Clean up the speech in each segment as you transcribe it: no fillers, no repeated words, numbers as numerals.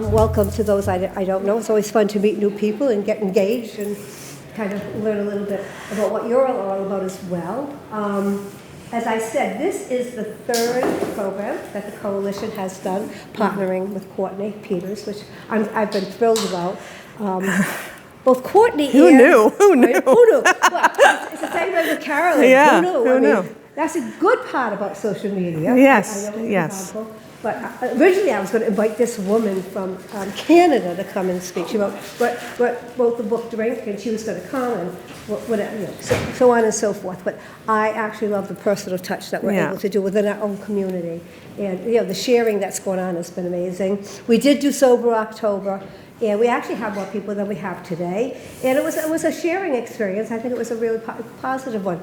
welcome to those I don't know. It's always fun to meet new people and get engaged and kind of learn a little bit about what you're all about as well. As I said, this is the third program that the Coalition has done, partnering with Courtney Peters, which I've been thrilled about. Both Courtney Who and... knew? Who knew? Right? Who knew? Well, it's the same way with Carolyn. Yeah, Who knew? who knew? That's a good part about social media. Yes, I know it's yes. example. But originally I was going to invite this woman from Canada to come and speak. She wrote the book Drink, and she was going to come and whatever, so on and so forth. But I actually love the personal touch that we're able to do within our own community. And the sharing that's going on has been amazing. We did do Sober October. And we actually have more people than we have today. And it was a sharing experience. I think it was a really positive one.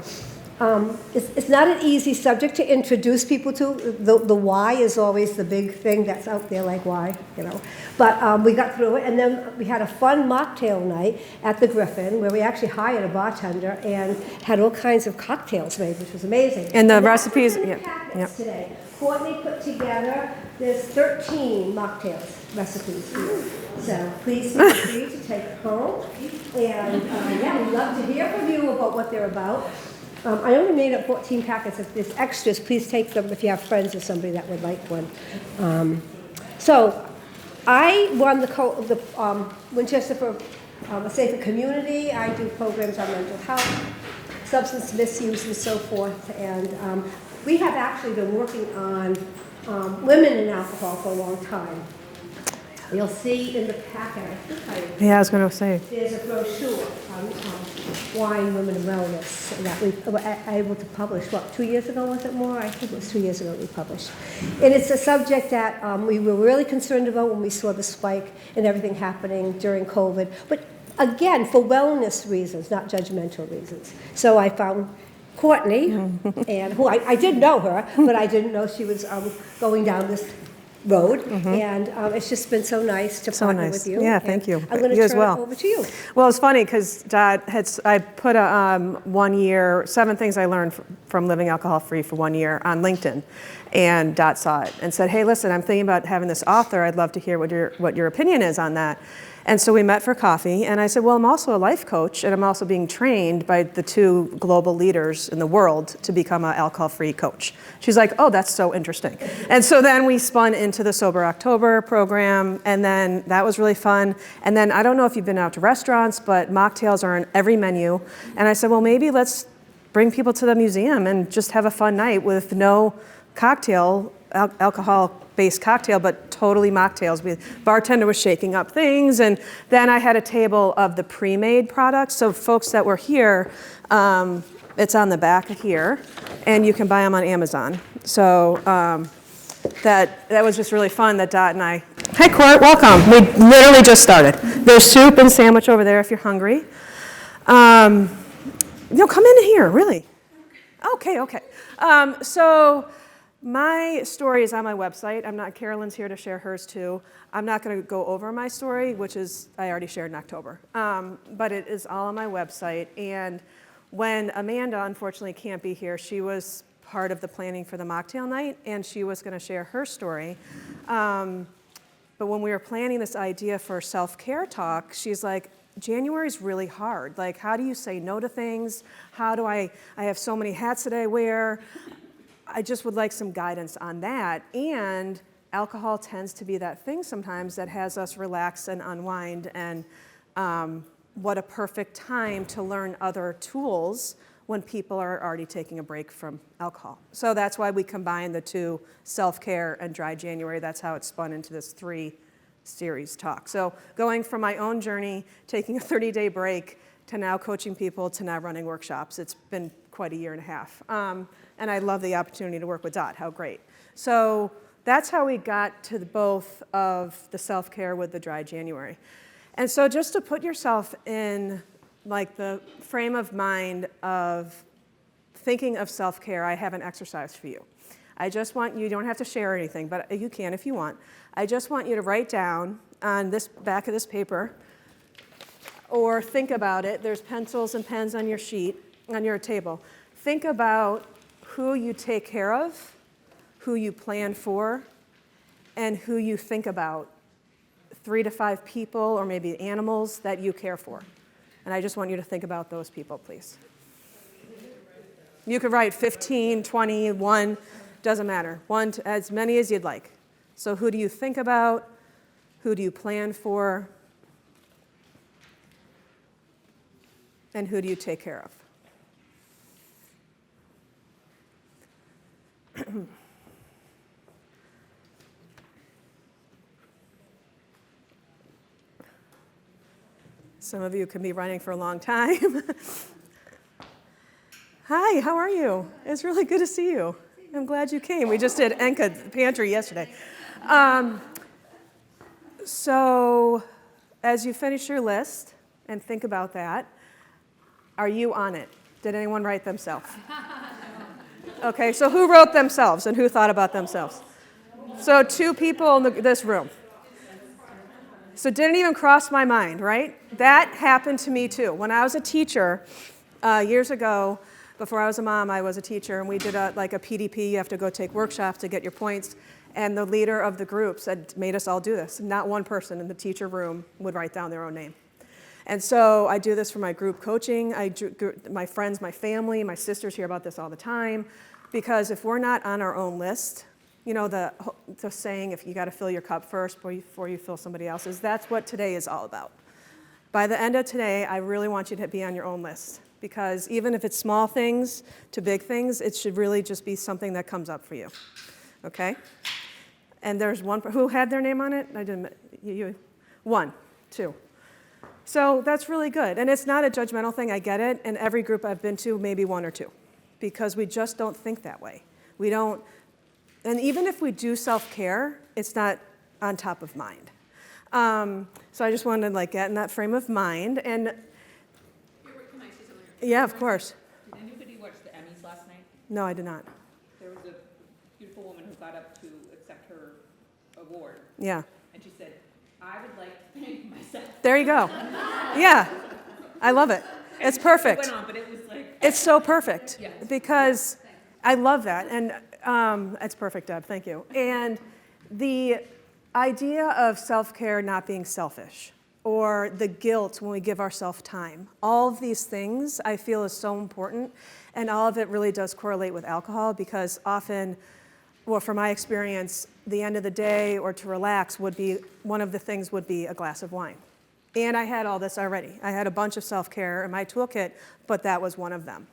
It's not an easy subject to introduce people to. The why is always the big thing that's out there, like why, But we got through it, and then we had a fun mocktail night at the Griffin, where we actually hired a bartender and had all kinds of cocktails made, which was amazing. And the recipes, today. Courtney put together, there's 13 mocktails recipes here. So please feel free to take it home. And we'd love to hear from you about what they're about. I only made up 14 packets. If there's extras, please take them if you have friends or somebody that would like one. So I run the Winchester for a Safer Community. I do programs on mental health, substance misuse, and so forth. And we have actually been working on women in alcohol for a long time. You'll see in the packet, I was going to say. There's a brochure on wine, women, and wellness that we were able to publish, 2 years ago, was it more? I think it was 2 years ago we published. And it's a subject that we were really concerned about when we saw the spike and everything happening during COVID. But again, for wellness reasons, not judgmental reasons. So I found Courtney, and who I did know her, but I didn't know she was going down this road, and it's just been so nice to partner with you. Yeah, thank you. I'm going to turn it over to you. Well, it's funny because Dad I put a 1 year, 7 things I learned from living alcohol-free for 1 year on LinkedIn, and Dot saw it and said, "Hey, listen, I'm thinking about having this author. I'd love to hear what your opinion is on that." And so we met for coffee, and I said, well, I'm also a life coach, and I'm also being trained by the 2 global leaders in the world to become an alcohol-free coach. She's like, oh, that's so interesting. And so then we spun into the Sober October program, and then that was really fun. And then I don't know if you've been out to restaurants, but mocktails are on every menu. And I said, well, maybe let's bring people to the museum and just have a fun night with no cocktail, alcohol-based cocktail, but totally mocktails. The bartender was shaking up things, and then I had a table of the pre-made products. So folks that were here, it's on the back here, and you can buy them on Amazon. So that was just really fun that Dot and I... Hi, Court, welcome. We literally just started. There's soup and sandwich over there if you're hungry. Come in here, really. Okay. So my story is on my website. Carolyn's here to share hers too. I'm not going to go over my story, which is I already shared in October. But it is all on my website. And when Amanda, unfortunately, can't be here, she was part of the planning for the mocktail night, and she was going to share her story. But when we were planning this idea for self-care talk, she's like, January's really hard. Like, how do you say no to things? How do I have so many hats that I wear. I just would like some guidance on that. And alcohol tends to be that thing sometimes that has us relax and unwind, and what a perfect time to learn other tools when people are already taking a break from alcohol. So that's why we combine the 2, self-care and Dry January. That's how it spun into this 3-series talk. So going from my own journey, taking a 30-day break, to now coaching people, to now running workshops. It's been quite a year and a half. And I love the opportunity to work with Dot. How great. So that's how we got to both of the self-care with the Dry January. And so just to put yourself in like the frame of mind of thinking of self-care, I have an exercise for you. I just want you don't have to share anything, but you can if you want. I just want you to write down on this back of this paper, or think about it. There's pencils and pens on your sheet, on your table. Think about who you take care of, who you plan for, and who you think about 3 to 5 people or maybe animals that you care for. And I just want you to think about those people, please. You could write 15, 20, 1, doesn't matter. As many as you'd like. So who do you think about? Who do you plan for? And who do you take care of? Some of you can be running for a long time. Hi, how are you? It's really good to see you. I'm glad you came. We just did Enka Pantry yesterday. So as you finish your list and think about that, are you on it? Did anyone write themselves? Okay, so who wrote themselves and who thought about themselves? So 2 people in this room. So it didn't even cross my mind, right? That happened to me too. When I was a teacher years ago, before I was a mom, I was a teacher, and we did a PDP. You have to go take workshops to get your points. And the leader of the group made us all do this. Not one person in the teacher room would write down their own name. And so I do this for my group coaching. My friends, my family, my sisters hear about this all the time. Because if we're not on our own list, you know, the saying, if you got to fill your cup first before you fill somebody else's, that's what today is all about. By the end of today, I really want you to be on your own list. Because even if it's small things to big things, it should really just be something that comes up for you. Okay? And there's one, who had their name on it? I didn't, you, 1, 2. So that's really good. And it's not a judgmental thing, I get it. In every group I've been to, maybe 1 or 2. Because we just don't think that way. We don't, and even if we do self-care, it's not on top of mind. So I just wanted to get in that frame of mind. And Can I say something? yeah, of course. Did anybody watch the Emmys last night? No, I did not. There was a beautiful woman who got up to accept her award, Yeah. and she said, "I would like to thank myself." There you go. Yeah, I love it. It's perfect. It went on, but it was like, It's so perfect. Yes. Because I love that. And it's perfect, Deb. Thank you. And the idea of self-care not being selfish, or the guilt when we give ourselves time, all of these things I feel is so important. And all of it really does correlate with alcohol, because often, well, from my experience, the end of the day or to relax would be, one of the things would be a glass of wine. And I had all this already. I had a bunch of self-care in my toolkit, but that was one of them.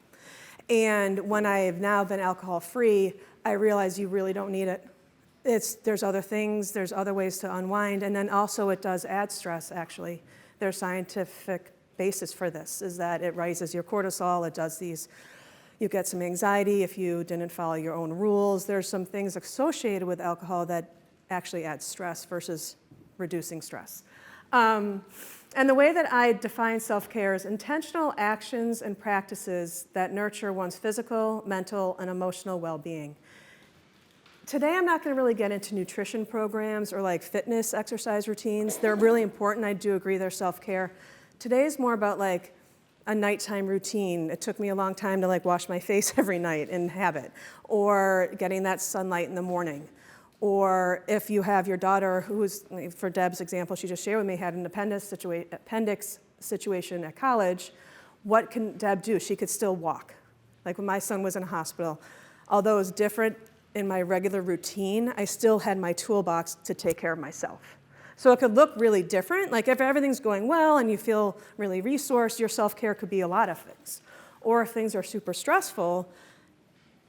And when I've now been alcohol-free, I realize you really don't need it. There's other things, there's other ways to unwind, and then also it does add stress, actually. There's scientific basis for this, is that it raises your cortisol, it does these, you get some anxiety if you didn't follow your own rules. There's some things associated with alcohol that actually add stress versus reducing stress. And the way that I define self-care is intentional actions and practices that nurture one's physical, mental, and emotional well-being. Today, I'm not going to really get into nutrition programs or fitness exercise routines. They're really important. I do agree they're self-care. Today is more about a nighttime routine. It took me a long time to wash my face every night and have it, or getting that sunlight in the morning. Or if you have your daughter who's, for Deb's example, she just shared with me, had an appendix situation at college, what can Deb do? She could still walk. Like when my son was in a hospital, although it was different in my regular routine, I still had my toolbox to take care of myself. So it could look really different. Like if everything's going well and you feel really resourced, your self-care could be a lot of things. Or if things are super stressful,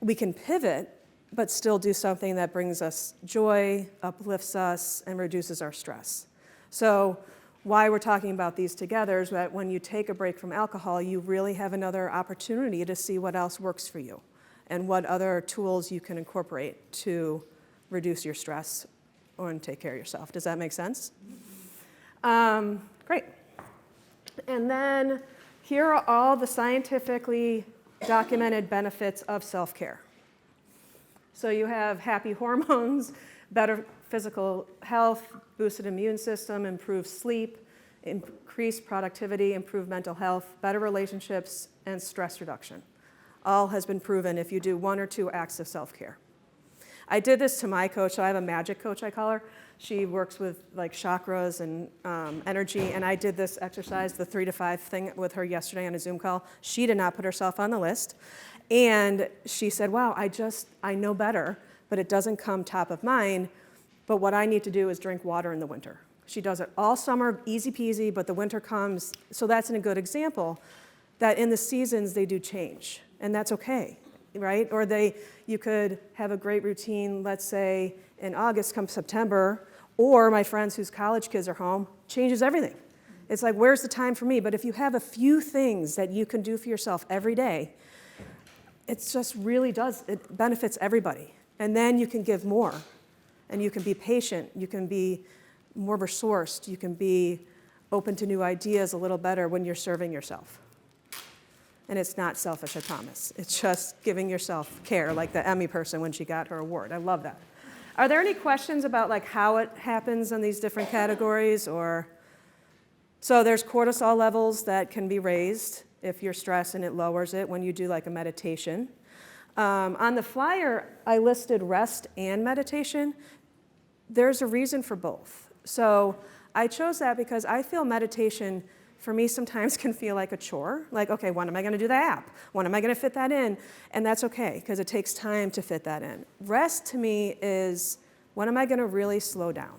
we can pivot but still do something that brings us joy, uplifts us, and reduces our stress. So why we're talking about these together is that when you take a break from alcohol, you really have another opportunity to see what else works for you and what other tools you can incorporate to reduce your stress or take care of yourself. Does that make sense? Great. And then here are all the scientifically documented benefits of self-care. So you have happy hormones, better physical health, boosted immune system, improved sleep, increased productivity, improved mental health, better relationships, and stress reduction. All has been proven if you do 1 or 2 acts of self-care. I did this to my coach. So I have a magic coach, I call her. She works with like chakras and energy. And I did this exercise, the 3 to 5 thing with her yesterday on a Zoom call. She did not put herself on the list. And she said, wow, I know better, but it doesn't come top of mind. But what I need to do is drink water in the winter. She does it all summer, easy peasy, but the winter comes. So that's a good example that in the seasons they do change, and that's okay, right? Or you could have a great routine, let's say in August, come September, or my friends whose college kids are home, changes everything. It's like, where's the time for me? But if you have a few things that you can do for yourself every day, it just really does, it benefits everybody. And then you can give more, and you can be patient, you can be more resourced, you can be open to new ideas a little better when you're serving yourself. And it's not selfish, I promise. It's just giving yourself care, like the Emmy person when she got her award. I love that. Are there any questions about like how it happens in these different categories? So there's cortisol levels that can be raised if you're stressed, and it lowers it when you do like a meditation. On the flyer, I listed rest and meditation. There's a reason for both. So I chose that because I feel meditation for me sometimes can feel like a chore. Like, okay, when am I going to do the app? When am I going to fit that in? And that's okay, because it takes time to fit that in. Rest to me is, when am I going to really slow down?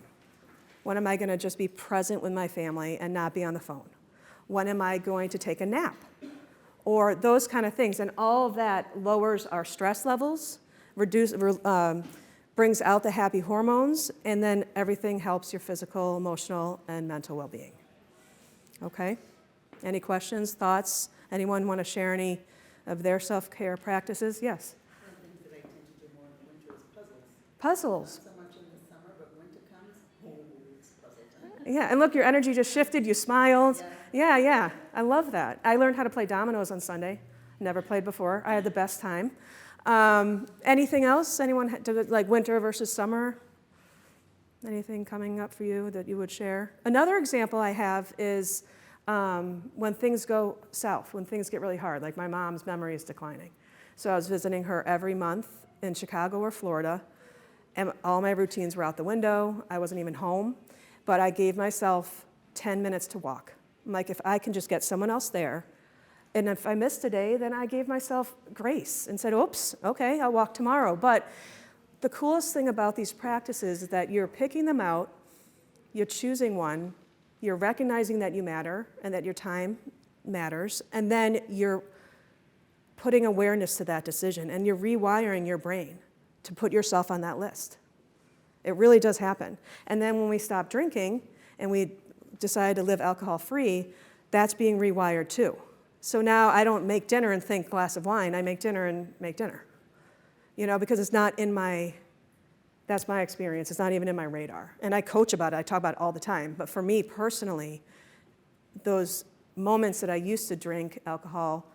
When am I going to just be present with my family and not be on the phone? When am I going to take a nap? Or those kind of things. And all of that lowers our stress levels, brings out the happy hormones, and then everything helps your physical, emotional, and mental well-being. Okay? Any questions, thoughts? Anyone want to share any of their self-care practices? Yes? One of the things that I tend to do more in the winter is puzzles. Puzzles. Not so much in the summer, but winter comes, it's puzzle time. Yeah, and look, your energy just shifted, you smiled. Yeah, I love that. I learned how to play dominoes on Sunday. Never played before. I had the best time. Anything else? Anyone, like winter versus summer? Anything coming up for you that you would share? Another example I have is when things go south, when things get really hard, like my mom's memory is declining. So I was visiting her every month in Chicago or Florida, and all my routines were out the window. I wasn't even home, but I gave myself 10 minutes to walk. I'm like, if I can just get someone else there, and if I missed a day, then I gave myself grace and said, oops, okay, I'll walk tomorrow. But the coolest thing about these practices is that you're picking them out, you're choosing one, you're recognizing that you matter and that your time matters, and then you're putting awareness to that decision, and you're rewiring your brain to put yourself on that list. It really does happen. And then when we stop drinking and we decide to live alcohol-free, that's being rewired too. So now I don't make dinner and think glass of wine. I make dinner and make dinner. Because it's not in that's my experience. It's not even in my radar. And I coach about it. I talk about it all the time. But for me personally, those moments that I used to drink alcohol,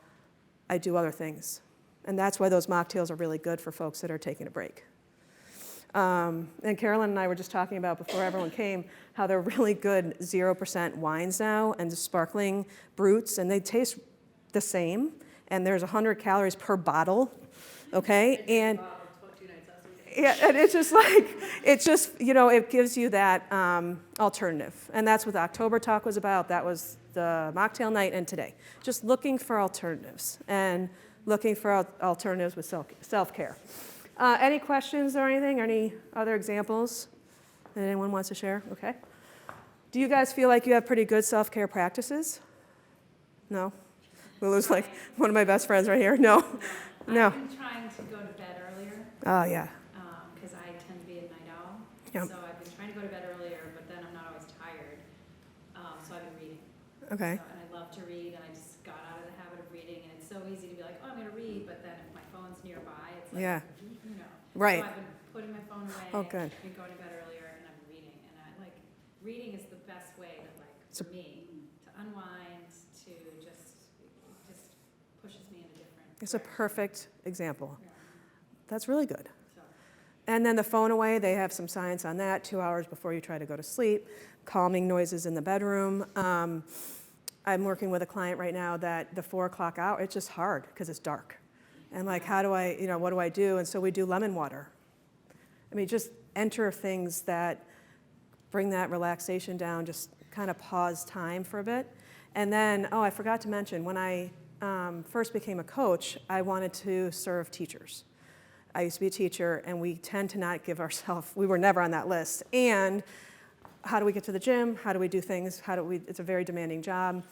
I do other things. And that's why those mocktails are really good for folks that are taking a break. And Carolyn and I were just talking about before everyone came how they're really good 0% wines now and sparkling brutes, and they taste the same, and there's 100 calories per bottle, okay? And yeah, and it's just like, it gives you that alternative. And that's what the October talk was about. That was the mocktail night and today. Just looking for alternatives and looking for alternatives with self-care. Any questions or anything? Any other examples that anyone wants to share? Okay. Do you guys feel like you have pretty good self-care practices? No? Lulu's like one of my best friends right here. No. I've been trying to go to bed earlier. Oh, yeah. Because I tend to be a night owl. Yep. So I've been trying to go to bed earlier, but then I'm not always tired. So I've been reading. Okay. And I love to read, and I just got out of the habit of reading. And it's so easy to be like, oh, I'm going to read, but then if my phone's nearby, it's like, Yeah. Right. Right. So I've been putting my phone away. Oh, good. I've been going to bed earlier, and I'm reading. And reading is the best way for me to unwind, to just pushes me in a different It's a direction. perfect example. Yeah. That's really good. So. And then the phone away, they have some science on that, 2 hours before you try to go to sleep, calming noises in the bedroom. I'm working with a client right now that the 4 o'clock hour, it's just hard because it's dark. And like, how do I, what do I do? And so we do lemon water. I mean, just enter things that bring that relaxation down, just kind of pause time for a bit. And then, I forgot to mention, when I first became a coach, I wanted to serve teachers. I used to be a teacher, and we tend to not give ourselves, we were never on that list. And how do we get to the gym? How do we do things? It's a very demanding job.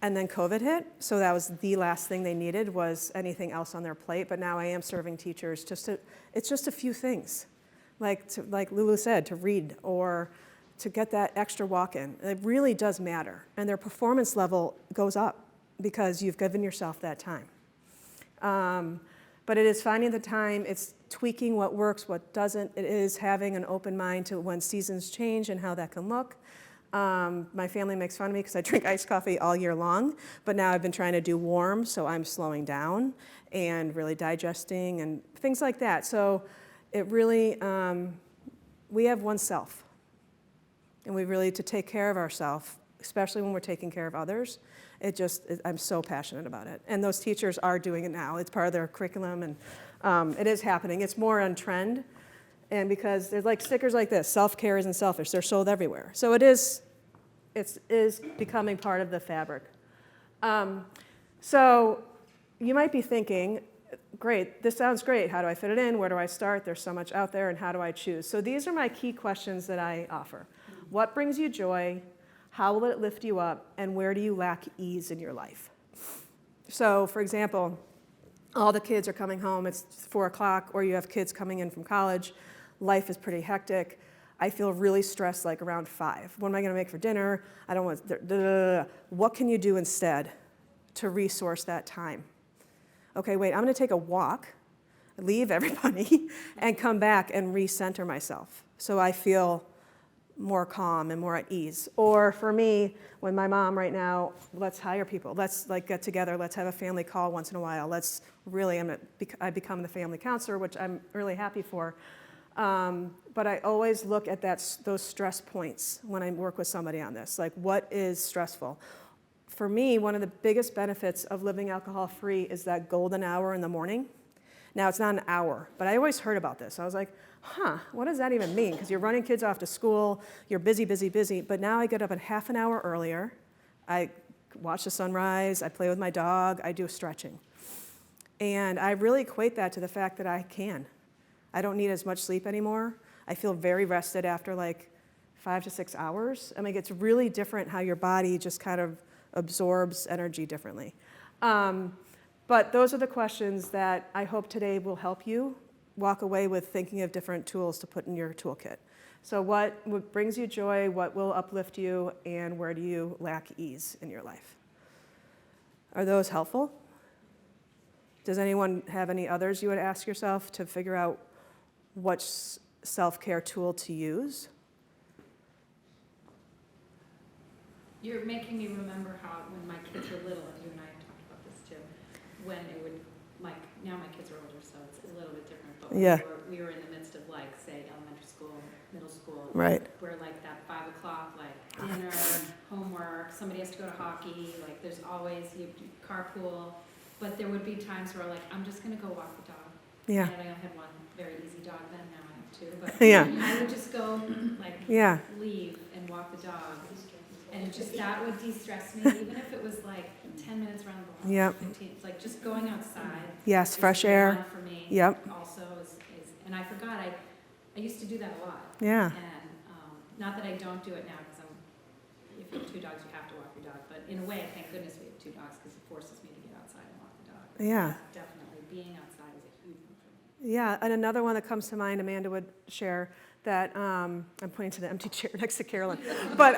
And then COVID hit, so that was the last thing they needed was anything else on their plate. But now I am serving teachers. It's just a few things, like Lulu said, to read or to get that extra walk in. It really does matter, and their performance level goes up because you've given yourself that time. But it is finding the time. It's tweaking what works, what doesn't. It is having an open mind to when seasons change and how that can look. My family makes fun of me because I drink iced coffee all year long, but now I've been trying to do warm, so I'm slowing down and really digesting and things like that. So it really, we have one self, and we really, to take care of ourselves, especially when we're taking care of others, I'm so passionate about it. And those teachers are doing it now. It's part of their curriculum, and it is happening. It's more on trend. And because there's like stickers like this, self-care isn't selfish, they're sold everywhere. So it is becoming part of the fabric. So you might be thinking, great, this sounds great. How do I fit it in? Where do I start? There's so much out there, and how do I choose? So these are my key questions that I offer. What brings you joy? How will it lift you up? And where do you lack ease in your life? So for example, all the kids are coming home, it's 4 o'clock, or you have kids coming in from college. Life is pretty hectic. I feel really stressed like around 5. What am I gonna make for dinner? I don't want, What can you do instead to resource that time? Okay, wait, I'm gonna take a walk, leave everybody, and come back and recenter myself so I feel more calm and more at ease. Or for me, when my mom right now, let's hire people. Let's get together. Let's have a family call once in a while. I become the family counselor, which I'm really happy for. But I always look at those stress points when I work with somebody on this. Like, what is stressful? For me, one of the biggest benefits of living alcohol-free is that golden hour in the morning. Now, it's not an hour, but I always heard about this. I was like, what does that even mean? Because you're running kids off to school, you're busy, busy, busy. But now I get up at half an hour earlier. I watch the sunrise, I play with my dog, I do stretching. And I really equate that to the fact that I don't need as much sleep anymore. I feel very rested after like 5 to 6 hours. I mean, it's really different how your body just kind of absorbs energy differently. But those are the questions that I hope today will help you walk away with thinking of different tools to put in your toolkit. So what brings you joy, what will uplift you, and where do you lack ease in your life? Are those helpful? Does anyone have any others you would ask yourself to figure out what self-care tool to use? You're making me remember how when my kids were little, and you and I talked about this too, when it would, like, now my kids are older, so it's a little bit different, but Yeah. we were in the midst of, like, say, elementary school, middle school. Right. Where, like, that 5 o'clock, like, dinner, homework, somebody has to go to hockey, like, there's always, you carpool, but there would be times where, like, I'm just gonna go walk the dog. Yeah. And I only had one very easy dog then, now I have 2, but Yeah. I would just go, like, Yeah. leave and walk the dog. And that would de-stress me, even if it was like 10 minutes around the block. Yep. 15, like just going outside. Yes, is fresh a big air. one for me. Yep. Also and I forgot, I used to do that a lot. Yeah. And not that I don't do it now, because if you have 2 dogs, you have to walk your dog. But in a way, thank goodness we have 2 dogs, because it forces me to get outside and walk the dog. Yeah. Definitely, being outside is a huge one for me. Yeah, and another one that comes to mind, Amanda would share, that I'm pointing to the empty chair next to Carolyn, but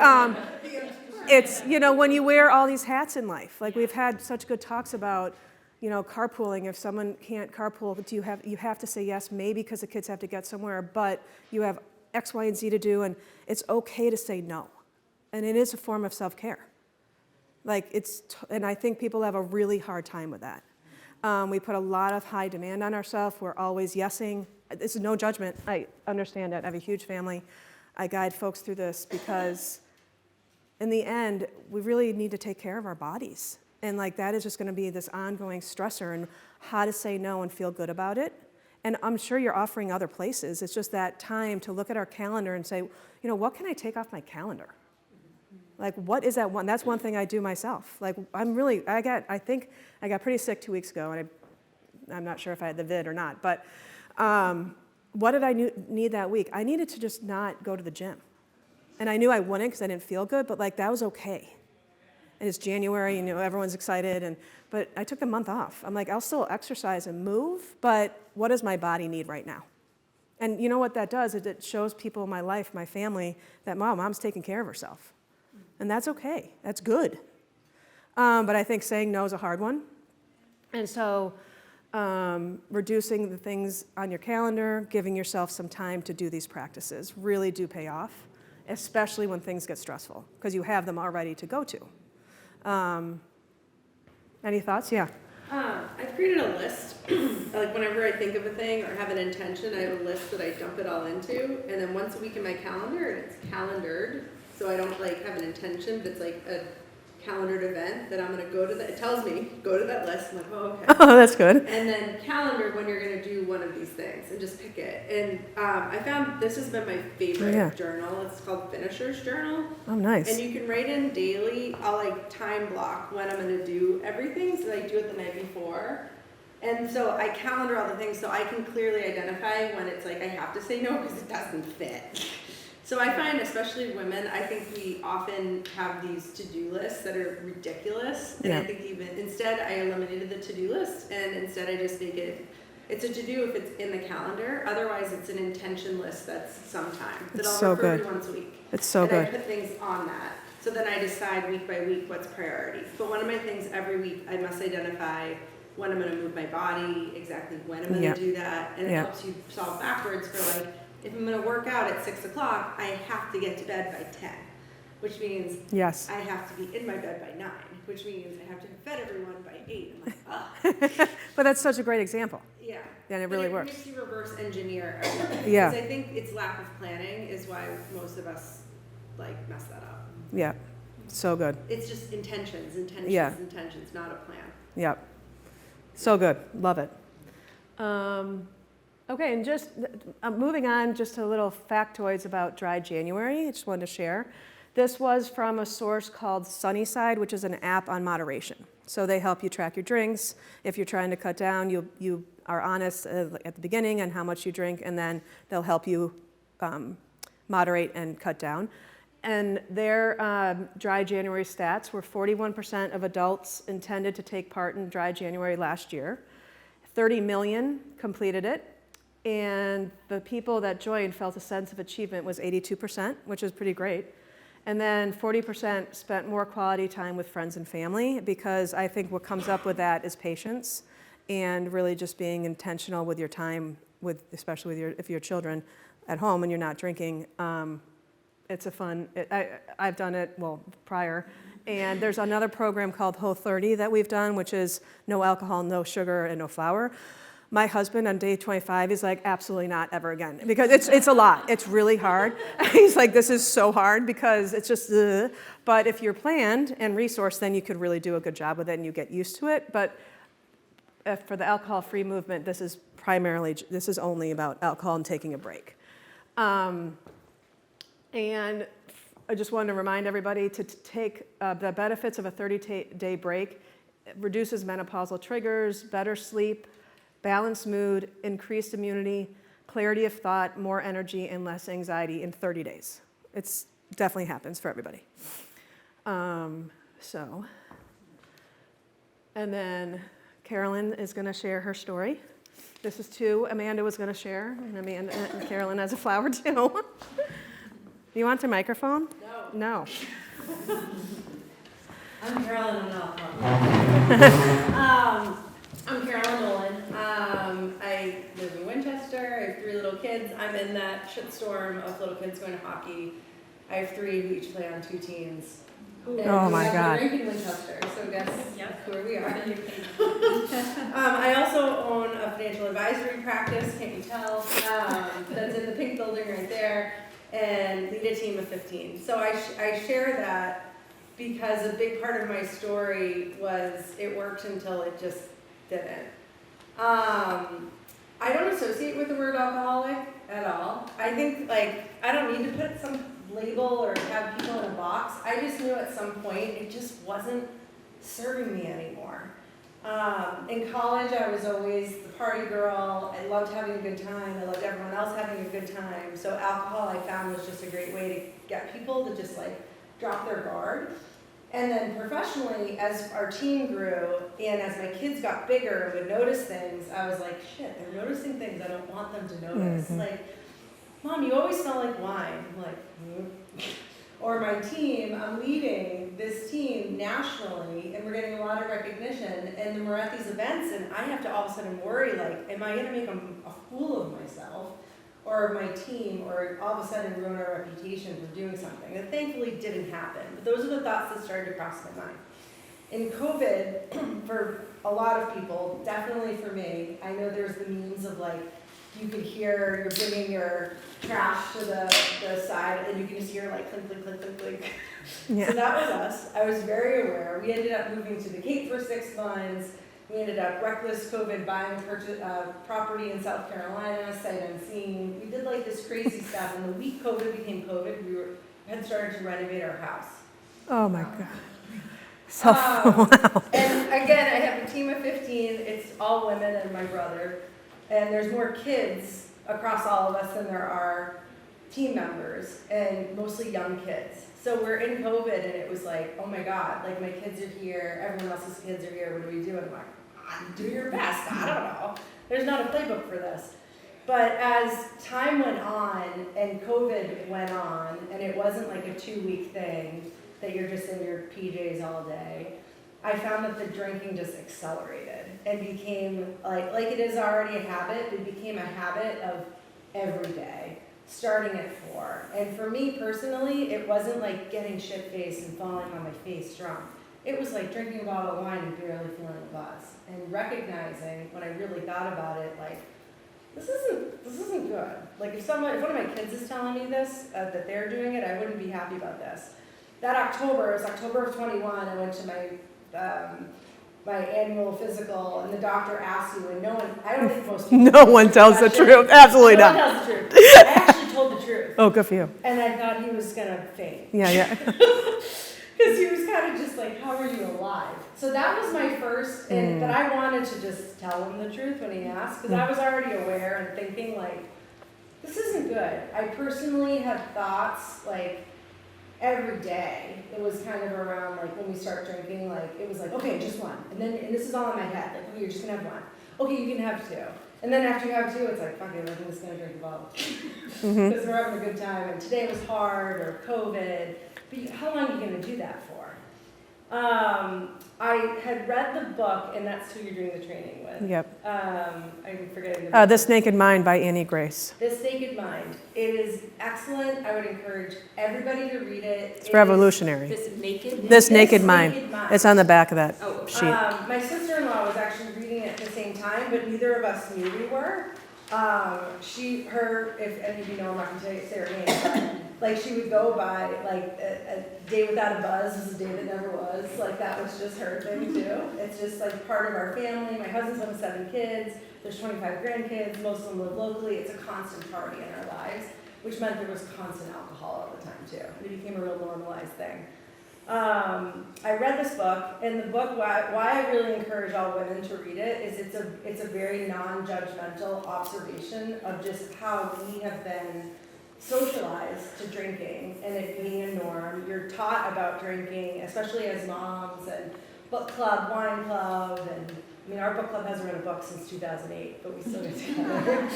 it's, when you wear all these hats in life, like we've had such good talks about, carpooling. If someone can't carpool, you have to say yes, maybe because the kids have to get somewhere, but you have X, Y, and Z to do, and it's okay to say no. And it is a form of self-care. And I think people have a really hard time with that. We put a lot of high demand on ourselves. We're always yesing. This is no judgment. I understand that. I have a huge family. I guide folks through this because in the end, we really need to take care of our bodies. And that is just going to be this ongoing stressor, and how to say no and feel good about it And I'm sure you're offering other places. It's just that time to look at our calendar and say, what can I take off my calendar? Like, what is that one? That's one thing I do myself. Like, I think I got pretty sick 2 weeks ago, and I'm not sure if I had the vid or not, but what did I need that week? I needed to just not go to the gym. And I knew I wouldn't because I didn't feel good, but like, that was okay. And it's January, everyone's excited, but I took the month off. I'm like, I'll still exercise and move, but what does my body need right now? And you know what that does is it shows people in my life, my family, that mom's taking care of herself. And that's okay, that's good. But I think saying no is a hard one. And so reducing the things on your calendar, giving yourself some time to do these practices really do pay off, especially when things get stressful, because you have them all ready to go to. Any thoughts? Yeah. I've created a list. Like whenever I think of a thing or have an intention, I have a list that I dump it all into. And then once a week in my calendar, and it's calendared, so I don't like have an intention, but it's like a calendared event that I'm going to go to. It tells me, go to that list. I'm like, oh, okay. Oh, that's good. And then calendar when you're going to do one of these things and just pick it. And I found this has been my favorite journal. It's called Finisher's Journal. Oh, nice. And you can write in daily. I'll like time block when I'm going to do everything. So I do it the night before. And so I calendar all the things so I can clearly identify when it's like I have to say no because it doesn't fit. So I find, especially women, I think we often have these to-do lists that are ridiculous. And I think even instead I eliminated the to-do list and instead I just make it's a to-do if it's in the calendar. Otherwise it's an intention list that's sometime. That I'll refer to once a week. It's so good. And I put things on that. So then I decide week by week what's priority. But one of my things every week I must identify when I'm going to move my body, exactly when I'm going to do that. And it helps you solve backwards for like, if I'm going to work out at 6 o'clock, I have to get to bed by 10, which means I have to be in my bed by 9, which means I have to have fed everyone by 8. I'm like, ah. But that's such a great example. Yeah. And it really works. It makes you reverse engineer everything. Yeah. Because I think it's lack of planning is why most of us like mess that up. Yeah. So good. It's just intentions, not a plan. Yep. So good. Love it. Okay, and just moving on, just a little factoids about Dry January. I just wanted to share. This was from a source called Sunnyside, which is an app on moderation. So they help you track your drinks. If you're trying to cut down, you are honest at the beginning on how much you drink, and then they'll help you moderate and cut down. And their Dry January stats were 41% of adults intended to take part in Dry January last year. 30 million completed it. And the people that joined felt a sense of achievement was 82%, which is pretty great. And then 40% spent more quality time with friends and family, because I think what comes up with that is patience and really just being intentional with your time, especially with your children at home and you're not drinking. It's a fun, I've done it, prior. And there's another program called Whole30 that we've done, which is no alcohol, no sugar, and no flour. My husband on day 25 is like, absolutely not ever again, because it's a lot. It's really hard. He's like, this is so hard because it's just, but if you're planned and resourced, then you could really do a good job with it and you get used to it. But for the alcohol-free movement, this is only about alcohol and taking a break. And I just wanted to remind everybody to take the benefits of a 30-day break. It reduces menopausal triggers, better sleep, balanced mood, increased immunity, clarity of thought, more energy, and less anxiety in 30 days. It definitely happens for everybody. And then Carolyn is going to share her story. This is two Amanda was going to share, and Carolyn has a flower too. You want the microphone? No. I'm Carolyn Nolan. I'm Carolyn Nolan. I live in Winchester. I have 3 little kids. I'm in that shitstorm of little kids going to hockey. I have 3 who each play on 2 teams. Oh my God. We have a rink in Winchester, so guess where we are. I also own a financial advisory practice, can't you tell? That's in the pink building right there, and lead a team of 15. So I share that because a big part of my story was it worked until it just didn't. I don't associate with the word alcoholic at all. I think like I don't need to put some label or have people in a box. I just knew at some point it just wasn't serving me anymore. In college, I was always the party girl. I loved having a good time. I loved everyone else having a good time. So alcohol, I found, was just a great way to get people to just like drop their guard. And then professionally, as our team grew and as my kids got bigger and would notice things, I was like, shit, they're noticing things I don't want them to notice. Like, Mom, you always smell like wine. I'm like, Or my team, I'm leading this team nationally, and we're getting a lot of recognition, and we're at these events, and I have to all of a sudden worry, like, am I gonna make a fool of myself, or my team, or all of a sudden ruin our reputation for doing something? That thankfully didn't happen, but those are the thoughts that started to cross my mind. In COVID, for a lot of people, definitely for me, I know there's the memes of like, you could hear you're bringing your trash to the side and you can just hear like clink, clink, clink, clink, clink. Yeah. So that was us. I was very aware. We ended up moving to the Cape for 6 months. We ended up reckless COVID buying property in South Carolina, sight unseen. We did like this crazy stuff. And the week COVID became COVID, we had started to renovate our house. Oh my God. So, wow. And again, I have a team of 15. It's all women and my brother. And there's more kids across all of us than there are team members, and mostly young kids. So we're in COVID, and it was like, oh my God, like my kids are here, everyone else's kids are here, what do we do? And I'm like, do your best, I don't know. There's not a playbook for this. But as time went on, and COVID went on, and it wasn't like a 2-week thing that you're just in your PJs all day, I found that the drinking just accelerated and became like it is already a habit. It became a habit of every day, starting at 4. And for me personally, it wasn't like getting shit-faced and falling on my face drunk. It was like drinking a bottle of wine and barely feeling a buzz, and recognizing when I really thought about it, like this isn't good. Like if one of my kids is telling me this that they're doing it, I wouldn't be happy about this. That October, it was October of 21. I went to my annual physical, and the doctor asked you, and I don't think most people. no one tells the truth. Absolutely no not. one tells the truth. I actually told the truth. Oh, good for you. And I thought he was gonna faint. Yeah. Because he was kind of just like, how are you alive? So that was my first, but I wanted to just tell him the truth when he asked, because I was already aware and thinking like, this isn't good. I personally had thoughts like, every day, it was kind of around like when we start drinking, like it was like, okay, just one. And this is all in my head, like, okay, you're just gonna have one. Okay, you can have 2. And then after you have 2, it's like, fuck it, I'm just gonna drink a bottle. Because we're having a good time, and today was hard, or COVID. But how long are you gonna do that for? I had read the book, and that's who you're doing the training with. Yep. I'm forgetting the This Naked Mind by Annie Grace. This Naked Mind. It is excellent. I would encourage everybody to read it. It's revolutionary. This naked? This Naked Mind. It's on the back of that sheet. My sister-in-law was actually reading it at the same time, but neither of us knew we were. If any of you know, I'm not going to say her name, but like she would go by, like a day without a buzz was a day that never was. Like that was just her thing too. It's just like part of our family. My husband's home with 7 kids. There's 25 grandkids. Most of them live locally. It's a constant party in our lives, which meant there was constant alcohol all the time too. It became a real normalized thing. I read this book, and the book, why I really encourage all women to read it is it's a very non-judgmental observation of just how we have been socialized to drinking and it being a norm. You're taught about drinking, especially as moms, and book club, wine club, and I mean, our book club hasn't read a book since 2008, but we still get together.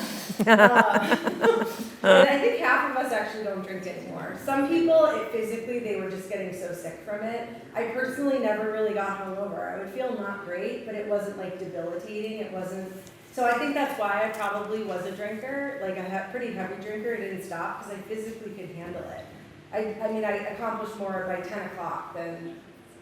And I think half of us actually don't drink anymore. Some people, physically, they were just getting so sick from it. I personally never really got hungover. I would feel not great, but it wasn't like debilitating. It wasn't. So I think that's why I probably was a drinker, like a pretty heavy drinker. I didn't stop because I physically could handle it. I mean, I accomplished more by 10 o'clock than,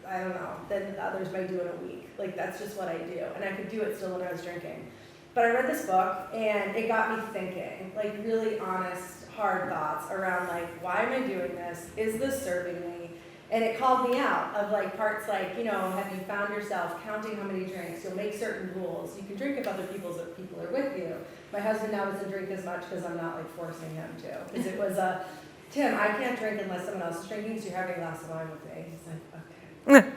I don't know, than others might do in a week. Like, that's just what I do. And I could do it still when I was drinking. But I read this book, and it got me thinking, like, really honest, hard thoughts around, like, why am I doing this? Is this serving me? And it called me out of like parts like, you know, have you found yourself counting how many drinks? You'll make certain rules. You can drink if other people are with you. My husband now doesn't drink as much because I'm not like forcing him to. Because it was Tim, I can't drink unless someone else is drinking, so you're having a glass of wine with me. He's like, okay.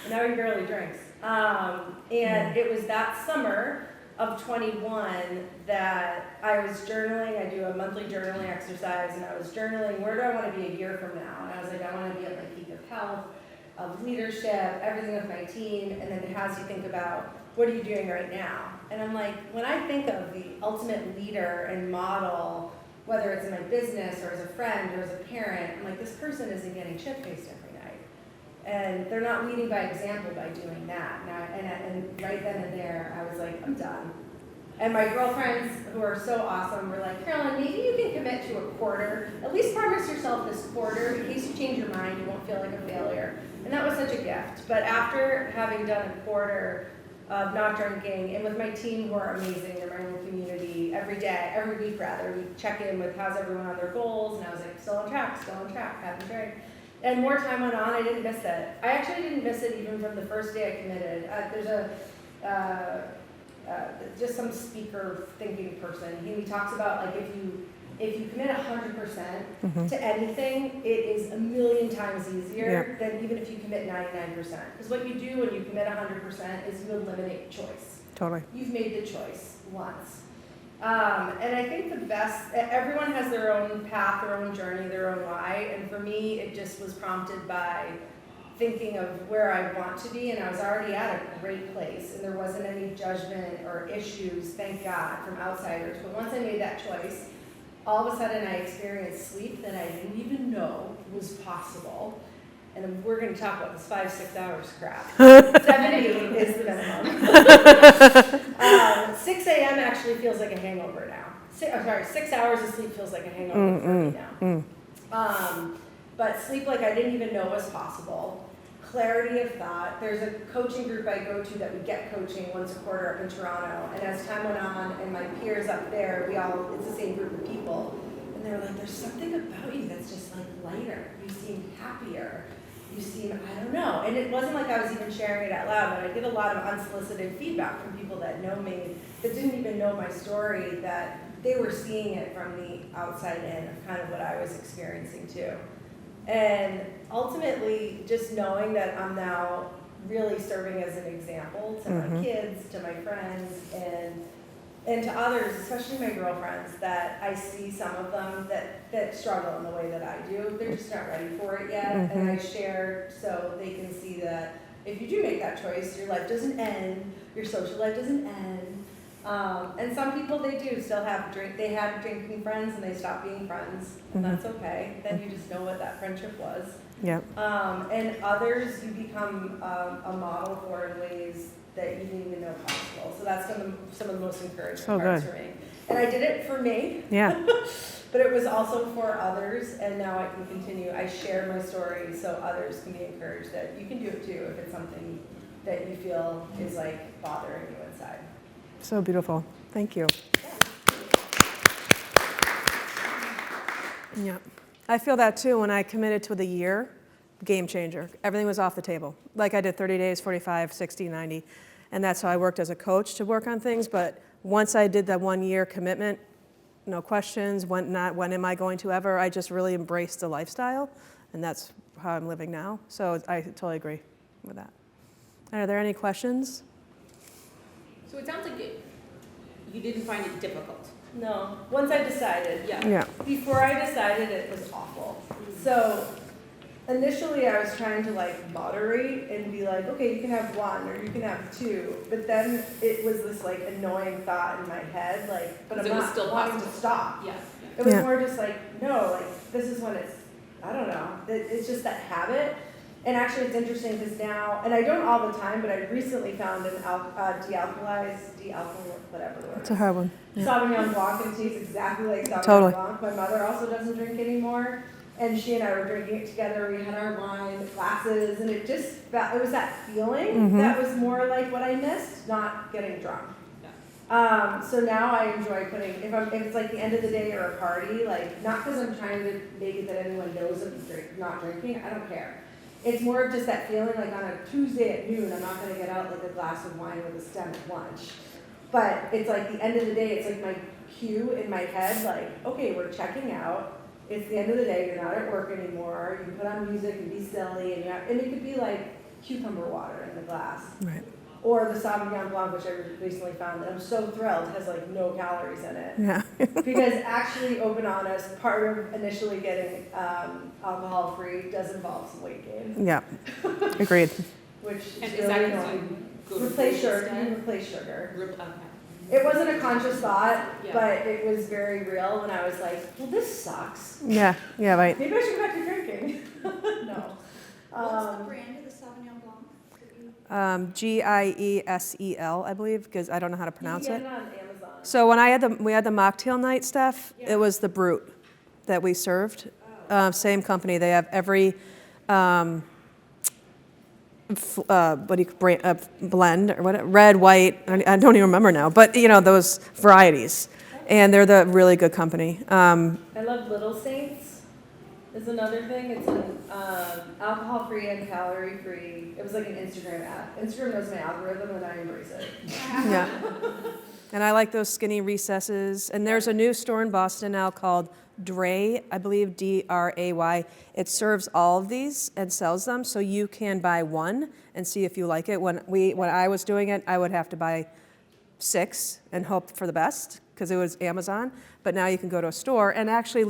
And now he barely drinks. And it was that summer of 21 that I was journaling. I do a monthly journaling exercise, and I was journaling, where do I want to be a year from now? And I was like, I want to be at my peak of health, of leadership, everything with my team, and then it has you think about, what are you doing right now? And I'm like, when I think of the ultimate leader and model, whether it's in my business or as a friend or as a parent, I'm like, this person isn't getting shit-faced every night. And they're not leading by example by doing that. And right then and there, I was like, I'm done. And my girlfriends, who are so awesome, were like, Carolyn, maybe you can commit to a quarter. At least promise yourself this quarter. In case you change your mind, you won't feel like a failure. And that was such a gift. But after having done a quarter of not drinking, and with my team who are amazing, they're my own community, every week rather, we check in with how's everyone on their goals, and I was like, still on track, haven't drank. And more time went on, I didn't miss it. I actually didn't miss it even from the first day I committed. There's just some speaker thinking person. He talks about like if you commit 100% to anything, it is a million times easier than even if you commit 99%. Because what you do when you commit 100% is you eliminate choice. Totally. You've made the choice once. And I think the best, everyone has their own path, their own journey, their own why. And for me, it just was prompted by thinking of where I want to be, and I was already at a great place, and there wasn't any judgment or issues, thank God, from outsiders. But once I made that choice, all of a sudden I experienced sleep that I didn't even know was possible. And we're going to talk about this 5-6 hours crap. 70 is the minimum. 6 a.m. actually feels like a hangover now. 6 hours of sleep feels like a hangover for me now. But sleep like I didn't even know was possible. Clarity of thought. There's a coaching group I go to that we get coaching once a quarter up in Toronto. And as time went on, and my peers up there, it's the same group of people. And they were like, there's something about you that's just like lighter. You seem happier. You seem, I don't know. And it wasn't like I was even sharing it out loud, but I get a lot of unsolicited feedback from people that know me, that didn't even know my story, that they were seeing it from the outside in of kind of what I was experiencing too. And ultimately, just knowing that I'm now really serving as an example to my kids, to my friends, and to others, especially my girlfriends, that I see some of them that struggle in the way that I do. They're just not ready for it yet. And I share so they can see that if you do make that choice, your life doesn't end, your social life doesn't end. And some people, they do still they had drinking friends and they stopped being friends, and that's okay. Then you just know what that friendship was. Yep. And others you become a model for in ways that you didn't even know possible. So that's been some of the most encouraging parts for me. And I did it for me. Yeah. But it was also for others, and now I can continue. I share my story so others can be encouraged that you can do it too if it's something that you feel is like bothering you inside. So beautiful. Thank you. Yeah. I feel that too when I committed to the year, game changer. Everything was off the table. Like I did 30 days, 45, 60, 90. And that's how I worked as a coach to work on things. But once I did that 1 year commitment, no questions, when am I going to ever, I just really embraced the lifestyle. And that's how I'm living now. So I totally agree with that. Are there any questions? So it sounds like you didn't find it difficult. No, once I decided. Yeah. Before I decided, it was awful. So initially I was trying to like moderate and be like, okay, you can have one or you can have two. But then it was this like annoying thought in my head, like, but I'm not still wanting to stop. Yeah. It was more just like, no, like this is when it's, I don't know, it's just that habit. And actually it's interesting because now, and I don't all the time, but I recently found an whatever the word It's a hard one. Yeah. Sauvignon Blanc, and it tastes exactly like Sauvignon Totally. Blanc. My mother also doesn't drink anymore, and she and I were drinking it together. We had our wine glasses, and it was that feeling that was more like what I missed, not getting drunk. So now I enjoy putting, if it's like the end of the day or a party, like not because I'm trying to make it that anyone knows I'm not drinking, I don't care. It's more of just that feeling like on a Tuesday at noon, I'm not gonna get out like a glass of wine with a stem at lunch. But it's like the end of the day, it's like my cue in my head, like, okay, we're checking out. It's the end of the day, you're not at work anymore. You can put on music and be silly, and it could be like cucumber water in the glass. Right. Or the Sauvignon Blanc, which I recently found that I'm so thrilled has like no calories in it. Yeah. Because actually, open honest, part of initially getting alcohol free does involve some weight gain, Yeah. Agreed. which And is is really that because annoying. you go to Replace food sugar, instead? you replace sugar. Okay. It wasn't a conscious thought, Yeah. but it was very real when I was like, well, this sucks. Yeah. Yeah. Right. Maybe I should go back to drinking. No. What's the brand of the Sauvignon Blanc that you? Giesel, I believe, because I don't know how to pronounce You it. can get it on Amazon. So when we had the mocktail night stuff, it was the Brut that we served. Same company. They have every blend or what? Red, white. I don't even remember now. But those varieties, and they're the really good company. I love Little Saints is another thing. It's an alcohol-free and calorie-free. It was like an Instagram app. Instagram knows my algorithm and I embrace it. Yeah. And I like those skinny recesses. And there's a new store in Boston now called Dray, I believe, Dray. It serves all of these and sells them, so you can buy one and see if you like it. When I was doing it, I would have to buy 6 and hope for the best because it was Amazon. But now you can go to a store. And actually,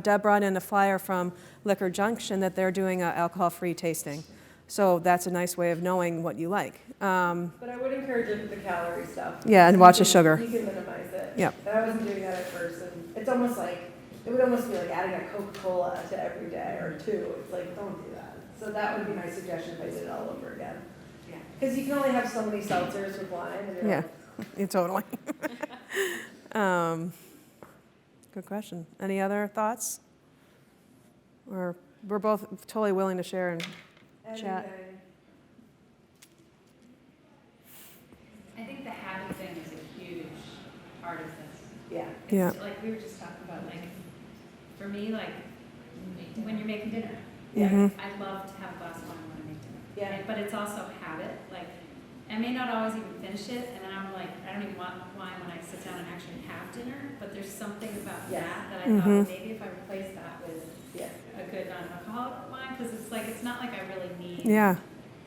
Deb brought in a flyer from Liquor Junction that they're doing an alcohol-free tasting. So that's a nice way of knowing what you like. But I would encourage it with the calorie stuff. Yeah, and watch the sugar. You can minimize it. Yep. And I wasn't doing that at first, and it's almost like, it would almost be like adding a Coca-Cola to every day or 2. It's like, don't do that. So that would be my suggestion if I did it all over again. Yeah. Because you can only have so many seltzers with wine, and you're Yeah, like, yeah, totally. Good question. Any other thoughts? Or we're both totally willing to share and chat. anything. I think the habit thing is a huge part of this. Yeah. Yeah. It's like we were just talking about, like, for me, like, when you're making dinner, Mhm. I love to have a glass of wine when I make dinner. Yeah. But it's also habit, like, I may not always even finish it, and then I'm like, I don't even want wine when I sit down and actually have dinner, but there's something about Yes. that I thought, Mhm. maybe if I replace that with Yeah. a good non-alcoholic wine, because it's like, it's not like I really need Yeah,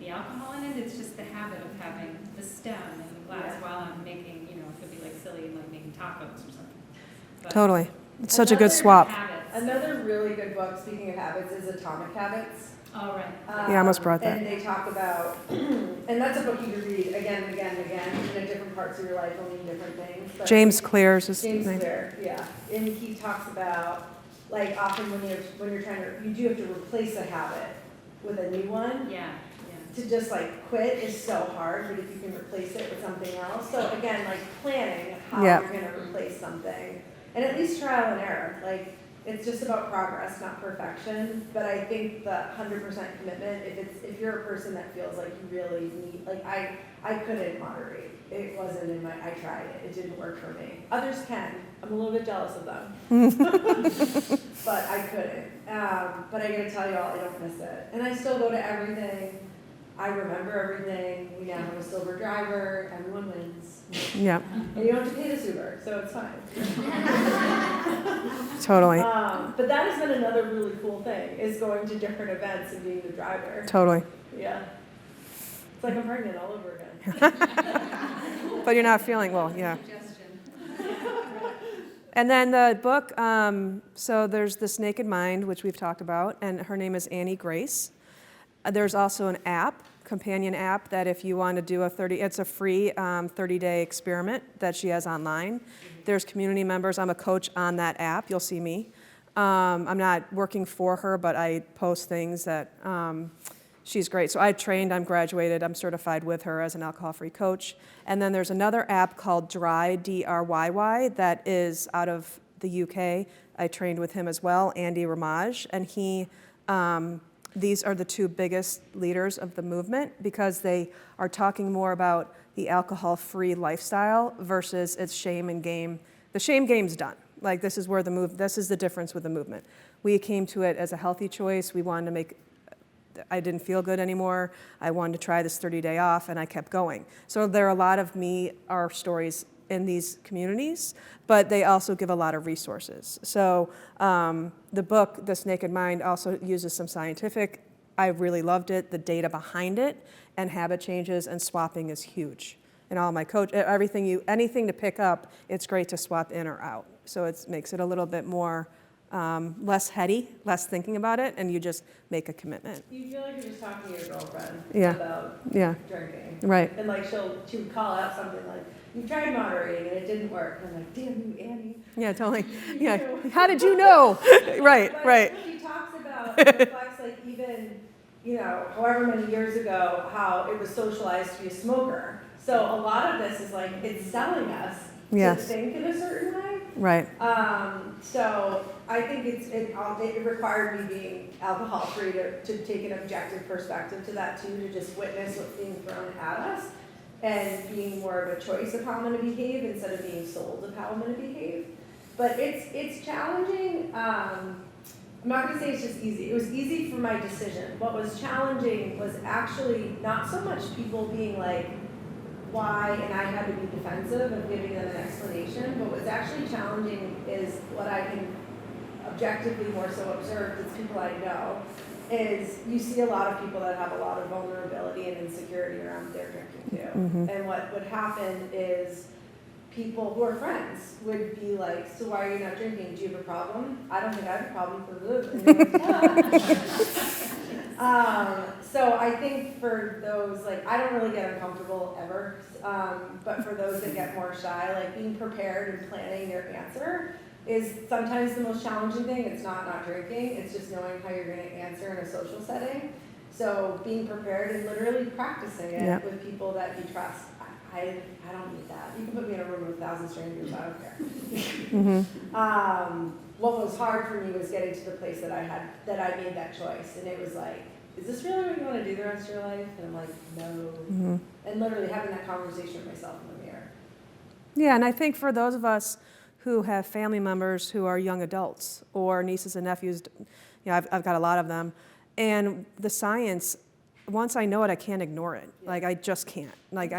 the alcohol in it, it's just the habit of having the stem and the glass Yeah. while I'm making, it could be like silly, like making tacos or something. But totally. It's such a good Another swap. habits. Another really good book, speaking of habits, is Atomic Habits. All right. Yeah, I almost brought that. And they talk about, and that's a book you could read again and again and again, in different parts of your life, only different things. But James Clear's his James name. Clear, yeah. And he talks about, like, often when you're trying to, you do have to replace a habit with a new one. Yeah, To just like quit is so hard, but if you can replace it with something else. So again, like planning how Yeah. you're gonna replace something. And at least trial and error. Like, it's just about progress, not perfection. But I think the 100% commitment, if you're a person that feels like you really need, like I couldn't moderate. It wasn't in I tried it. It didn't work for me. Others can. I'm a little bit jealous of them. But I couldn't. But I gotta tell y'all, I don't miss it. And I still go to everything. I remember everything. We now have a silver driver. Everyone wins. Yeah, And you don't have to pay the Uber, so it's fine. totally, But that has been another really cool thing, is going to different events and being the driver. totally. Yeah. It's like I'm pregnant all over again. But you're not feeling well, yeah. And then the book, so there's This Naked Mind, which we've talked about, and her name is Annie Grace. There's also an app, companion app, that if you want to do it's a free 30-day experiment that she has online. There's community members. I'm a coach on that app. You'll see me. I'm not working for her, but I post things that she's great. So I trained, I'm graduated, I'm certified with her as an alcohol-free coach. And then there's another app called Dry, D-R-Y-Y, that is out of the UK. I trained with him as well, Andy Ramage, and these are the 2 biggest leaders of the movement because they are talking more about the alcohol-free lifestyle versus its shame and game. The shame game's done. Like, this is where this is the difference with the movement. We came to it as a healthy choice. We wanted to make I didn't feel good anymore. I wanted to try this 30-day off, and I kept going. So there are a lot of our stories in these communities, but they also give a lot of resources. So the book, This Naked Mind, also uses some scientific. I really loved it, the data behind it, and habit changes and swapping is huge. And all my anything to pick up, it's great to swap in or out. So it makes it a little bit more less heady, less thinking about it, and you just make a commitment. You feel like you're just talking to your girlfriend Yeah. about Right. drinking. And like she would call out something like, "You tried moderating and it didn't work." And I'm like, "Damn you, Annie." Yeah, totally. Yeah. How did you know? Right, But right. She talks about, it reflects like even, however many years ago, how it was socialized to be a smoker. So a lot of this is like, it's selling us to think in a certain way. Right. So I think it required me being alcohol-free to take an objective perspective to that too, to just witness what's being thrown at us and being more of a choice of how I'm gonna behave instead of being sold of how I'm gonna behave. But it's challenging. I'm not gonna say it's just easy. It was easy for my decision. What was challenging was actually not so much people being like, why, and I had to be defensive of giving them an explanation, but what's actually challenging is what I can objectively more so observe, it's people I know, is you see a lot of people that have a lot of vulnerability and insecurity around their drinking too. Mm-hmm. And what would happen is people who are friends would be like, "So why are you not drinking? Do you have a problem?" "I don't think I have a problem for So I think for those, like, I don't really get uncomfortable ever, but for those that get more shy, like being prepared and planning your answer is sometimes the most challenging thing. It's not drinking, it's just knowing how you're gonna answer in a social setting. So being prepared and literally practicing it with people that you trust. I don't need that. You can put me in a room with 1,000 strangers, I don't care. What was hard for me was getting to the place that I made that choice. And it was like, is this really what you want to do the rest of your life? And I'm like, no. And literally having that conversation with myself in the mirror. Yeah, and I think for those of us who have family members who are young adults or nieces and nephews, I've got a lot of them, and the science, once I know it, I can't ignore it. Yeah. Like, I just can't. Like,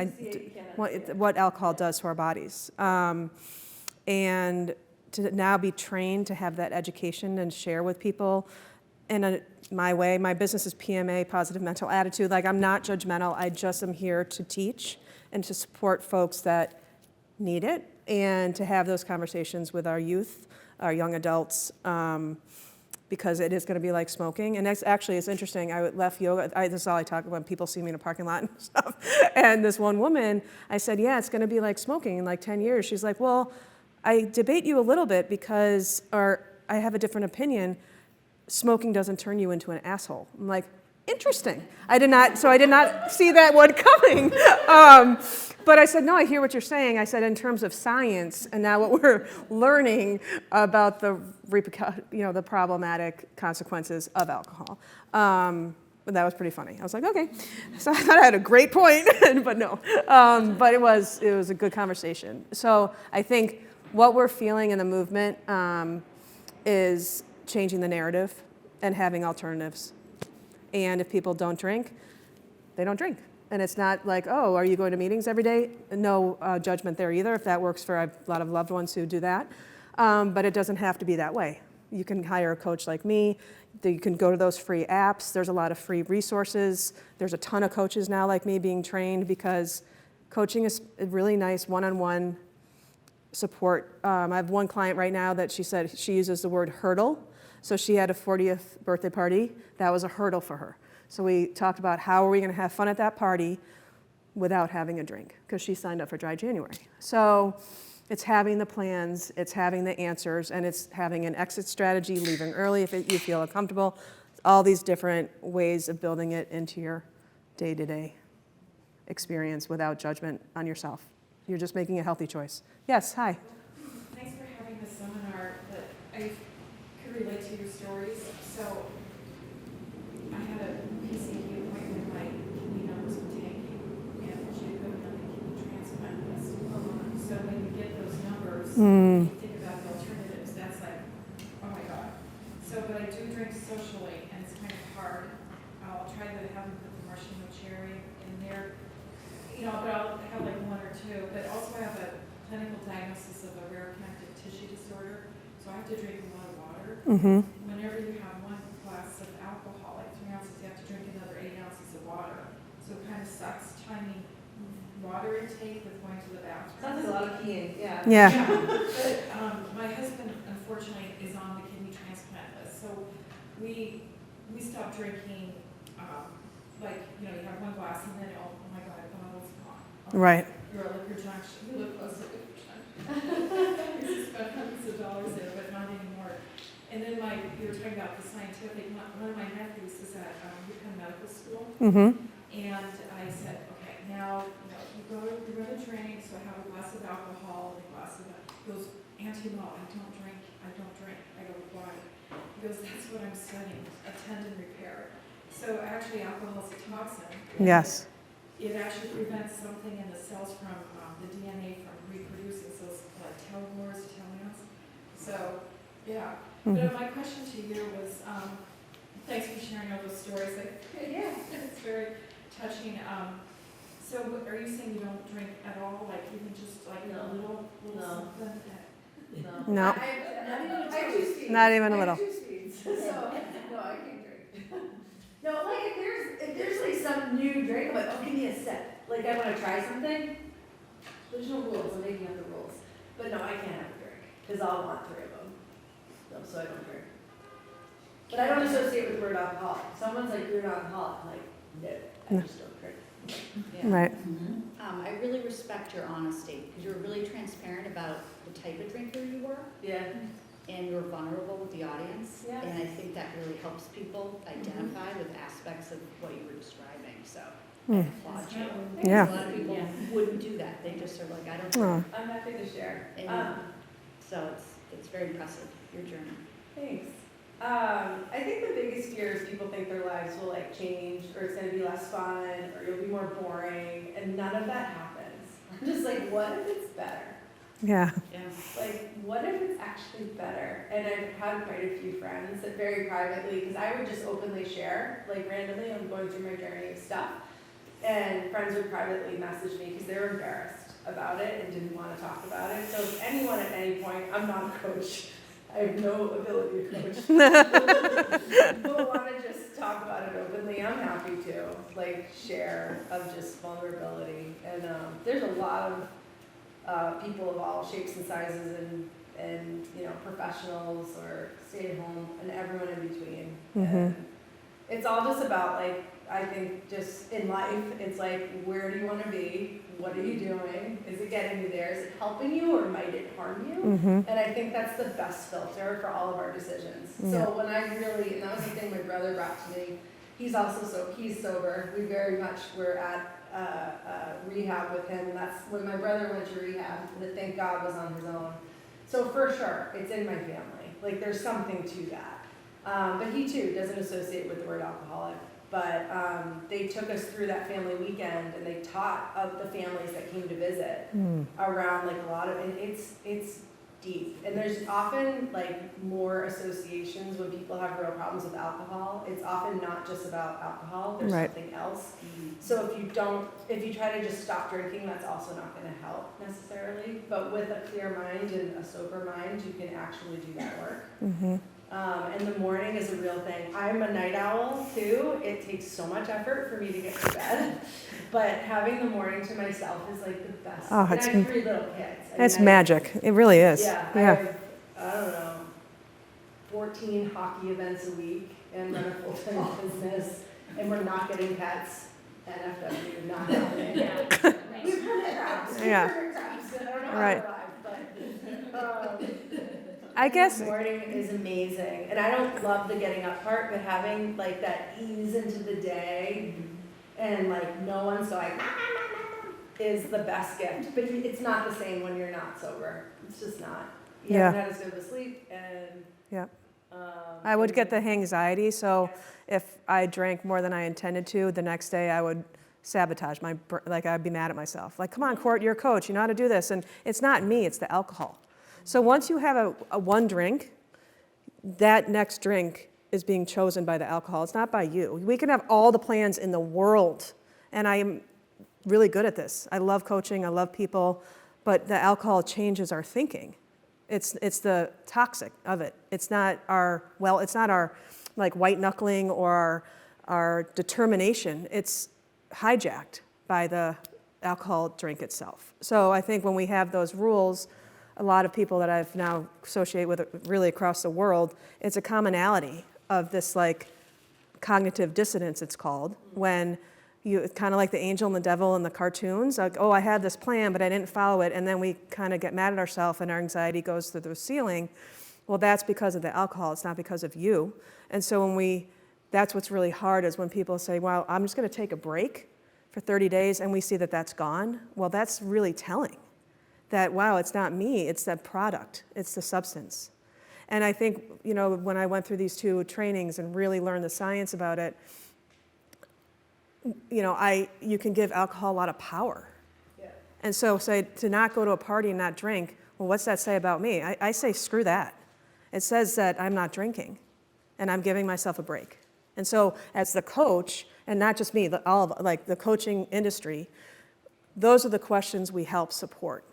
what alcohol does to our bodies. And to now be trained to have that education and share with people in my way. My business is PMA, positive mental attitude. Like, I'm not judgmental. I just am here to teach and to support folks that need it and to have those conversations with our youth, our young adults, because it is going to be like smoking. And it's interesting. I left yoga. This is all I talk about when people see me in a parking lot and stuff. And this one woman, I said, yeah, it's going to be like smoking in like 10 years. She's like, well, I debate you a little bit because, or I have a different opinion. Smoking doesn't turn you into an asshole. I'm like, interesting. I did not see that one coming. But I said, no, I hear what you're saying. I said, in terms of science, and now what we're learning about the problematic consequences of alcohol. That was pretty funny. I was like, okay. So I thought I had a great point, but no. But it was a good conversation. So I think what we're feeling in the movement is changing the narrative and having alternatives. And if people don't drink, they don't drink. And it's not like, oh, are you going to meetings every day? No judgment there either, if that works for a lot of loved ones who do that. But it doesn't have to be that way. You can hire a coach like me. You can go to those free apps. There's a lot of free resources. There's a ton of coaches now like me being trained because coaching is a really nice one-on-one support. I have one client right now that she said she uses the word hurdle. So she had a 40th birthday party. That was a hurdle for her. So we talked about how are we going to have fun at that party without having a drink, because she signed up for Dry January. So it's having the plans, it's having the answers, and it's having an exit strategy, leaving early if you feel uncomfortable, all these different ways of building it into your day-to-day experience without judgment on yourself. You're just making a healthy choice. Yes, hi. Thanks for having this seminar. But I could relate to your stories. So I had a PCP appointment, my kidney numbers were tanking, and she had to go to the kidney transplant list. So when you get those numbers, you think about the alternatives, that's like, oh my God. So, but I do drink socially, and it's kind of hard. I'll try try to have them put the maraschino cherry in there. But I'll have like one or two, but also I have a clinical diagnosis of a rare connective tissue disorder, so I have to drink a lot of water. Mm-hmm. Whenever you have one glass of alcohol, like 3 ounces, you have to drink another 8 ounces of water. So it kind of sucks timing water intake with going to the bathroom. Sounds like a lot of peeing, yeah. Yeah. But my husband, unfortunately, is on the kidney transplant list, so we stopped drinking, you have one glass and then, oh my God, the bottle's gone. Right. You're a liquor junction, you live close to a liquor junction. You spend hundreds of dollars there, but not anymore. And then you were talking about the scientific, one of my nephews is at UPenn Medical School, Mm-hmm. and I said, okay, now, you're going to drink, so I have a glass of alcohol and a glass of, he goes, Auntie Mo, I don't drink. I go, why? He goes, that's what I'm studying, a tendon repair. So actually, alcohol is a toxin. Yes. It actually prevents something in the cells from, the DNA from reproducing, so it's like telomeres, telomeres. So, yeah. But my question to you was, thanks for sharing all those stories. Yeah, it's very touching. So are you saying you don't drink at all, like even just like a little something? No. I do speeds. Not even a little. I do speeds, so, no, I can't drink. No, like if there's like some new drink, I'm like, oh, give me a sip. Like I want to try something. There's no rules, I'm making up the rules. But no, I can't have a drink, because I'll want 3 of them. No, so I don't drink. But I don't associate with the word alcoholic. Someone's like, you're an alcoholic, I'm like, no, I just don't drink. Right. I really respect your honesty, because you're really transparent about the type of drinker you were, Yeah. and you're vulnerable with the audience. Yeah. And I think that really helps people identify with aspects of what you were describing, so I applaud you. Yeah. A lot of people wouldn't do that, they just are like, I don't Oh. I'm happy to share. And so it's very impressive, your journey. Thanks. I think the biggest fear is people think their lives will like change, or it's gonna be less fun, or you'll be more boring, and none of that happens. I'm just like, what if it's better? Yeah. Yeah. Like, what if it's actually better? And I've had quite a few friends that very privately, because I would just openly share, like randomly, I'm going through my journey of stuff, and friends would privately message me because they were embarrassed about it and didn't want to talk about it. So if anyone at any point, I'm not a coach, I have no ability to coach. People want to just talk about it openly, I'm happy to, like, share of just vulnerability. And there's a lot of people of all shapes and sizes and professionals or stay at home and everyone in between. And it's all just about, like, I think just in life, it's like, where do you want to be? What are you doing? Is it getting you there? Is it helping you or might it harm you? And I think that's the best filter for all of our decisions. So when I really, and that was the thing my brother brought to me, he's sober. We very much were at rehab with him, and that's when my brother went to rehab, that thank God was on his own. So for sure, it's in my family. Like there's something to that. But he too doesn't associate with the word alcoholic. But they took us through that family weekend, and they taught of the families that came to visit around like a lot of, and it's deep. And there's often like more associations when people have real problems with alcohol. It's often not just about alcohol, there's something else. So if you try to just stop drinking, that's also not gonna help necessarily. But with a clear mind and a sober mind, you can actually do that work. And the morning is a real thing. I'm a night owl too. It takes so much effort for me to get to bed. But having the morning to myself is like the best. Oh, and I have 3 little kids. It's magic. It really is. Yeah. I have, I don't know, 14 hockey events a week and run a full-time business. And we're not getting pets. NFW, not happening. We've heard it crabs. Yeah. I don't know how Right. to survive, but I guess. the morning is amazing, and I don't love the getting up part, but having like that ease into the day, and like no one's like is the best gift. But it's not the same when you're not sober. It's just not. You haven't had a good sleep, and I would get the anxiety, so if I drank more than I intended to, the next day I would sabotage I'd be mad at myself. Like, come on, Court, you're a coach, you know how to do this. And it's not me, it's the alcohol. So once you have a one drink, that next drink is being chosen by the alcohol. It's not by you. We can have all the plans in the world, and I am really good at this. I love coaching, I love people, but the alcohol changes our thinking. It's the toxic of it. It's not our like white knuckling or our determination. It's hijacked by the alcohol drink itself. So I think when we have those rules, a lot of people that I've now associated with really across the world, it's a commonality of this like cognitive dissonance, it's called, when it's kind of like the angel and the devil in the cartoons, like, oh, I had this plan, but I didn't follow it, and then we kind of get mad at ourselves and our anxiety goes through the ceiling. Well, that's because of the alcohol, it's not because of you. And so that's what's really hard is when people say, well, I'm just gonna take a break for 30 days, and we see that that's gone. Well, that's really telling that, wow, it's not me, it's the product, it's the substance. And I think, when I went through these 2 trainings and really learned the science about it, you can give alcohol a lot of power. Yeah. And so say to not go to a party and not drink, well, what's that say about me? I say, screw that. It says that I'm not drinking and I'm giving myself a break. And so as the coach, and not just me, all of like the coaching industry, those are the questions we help support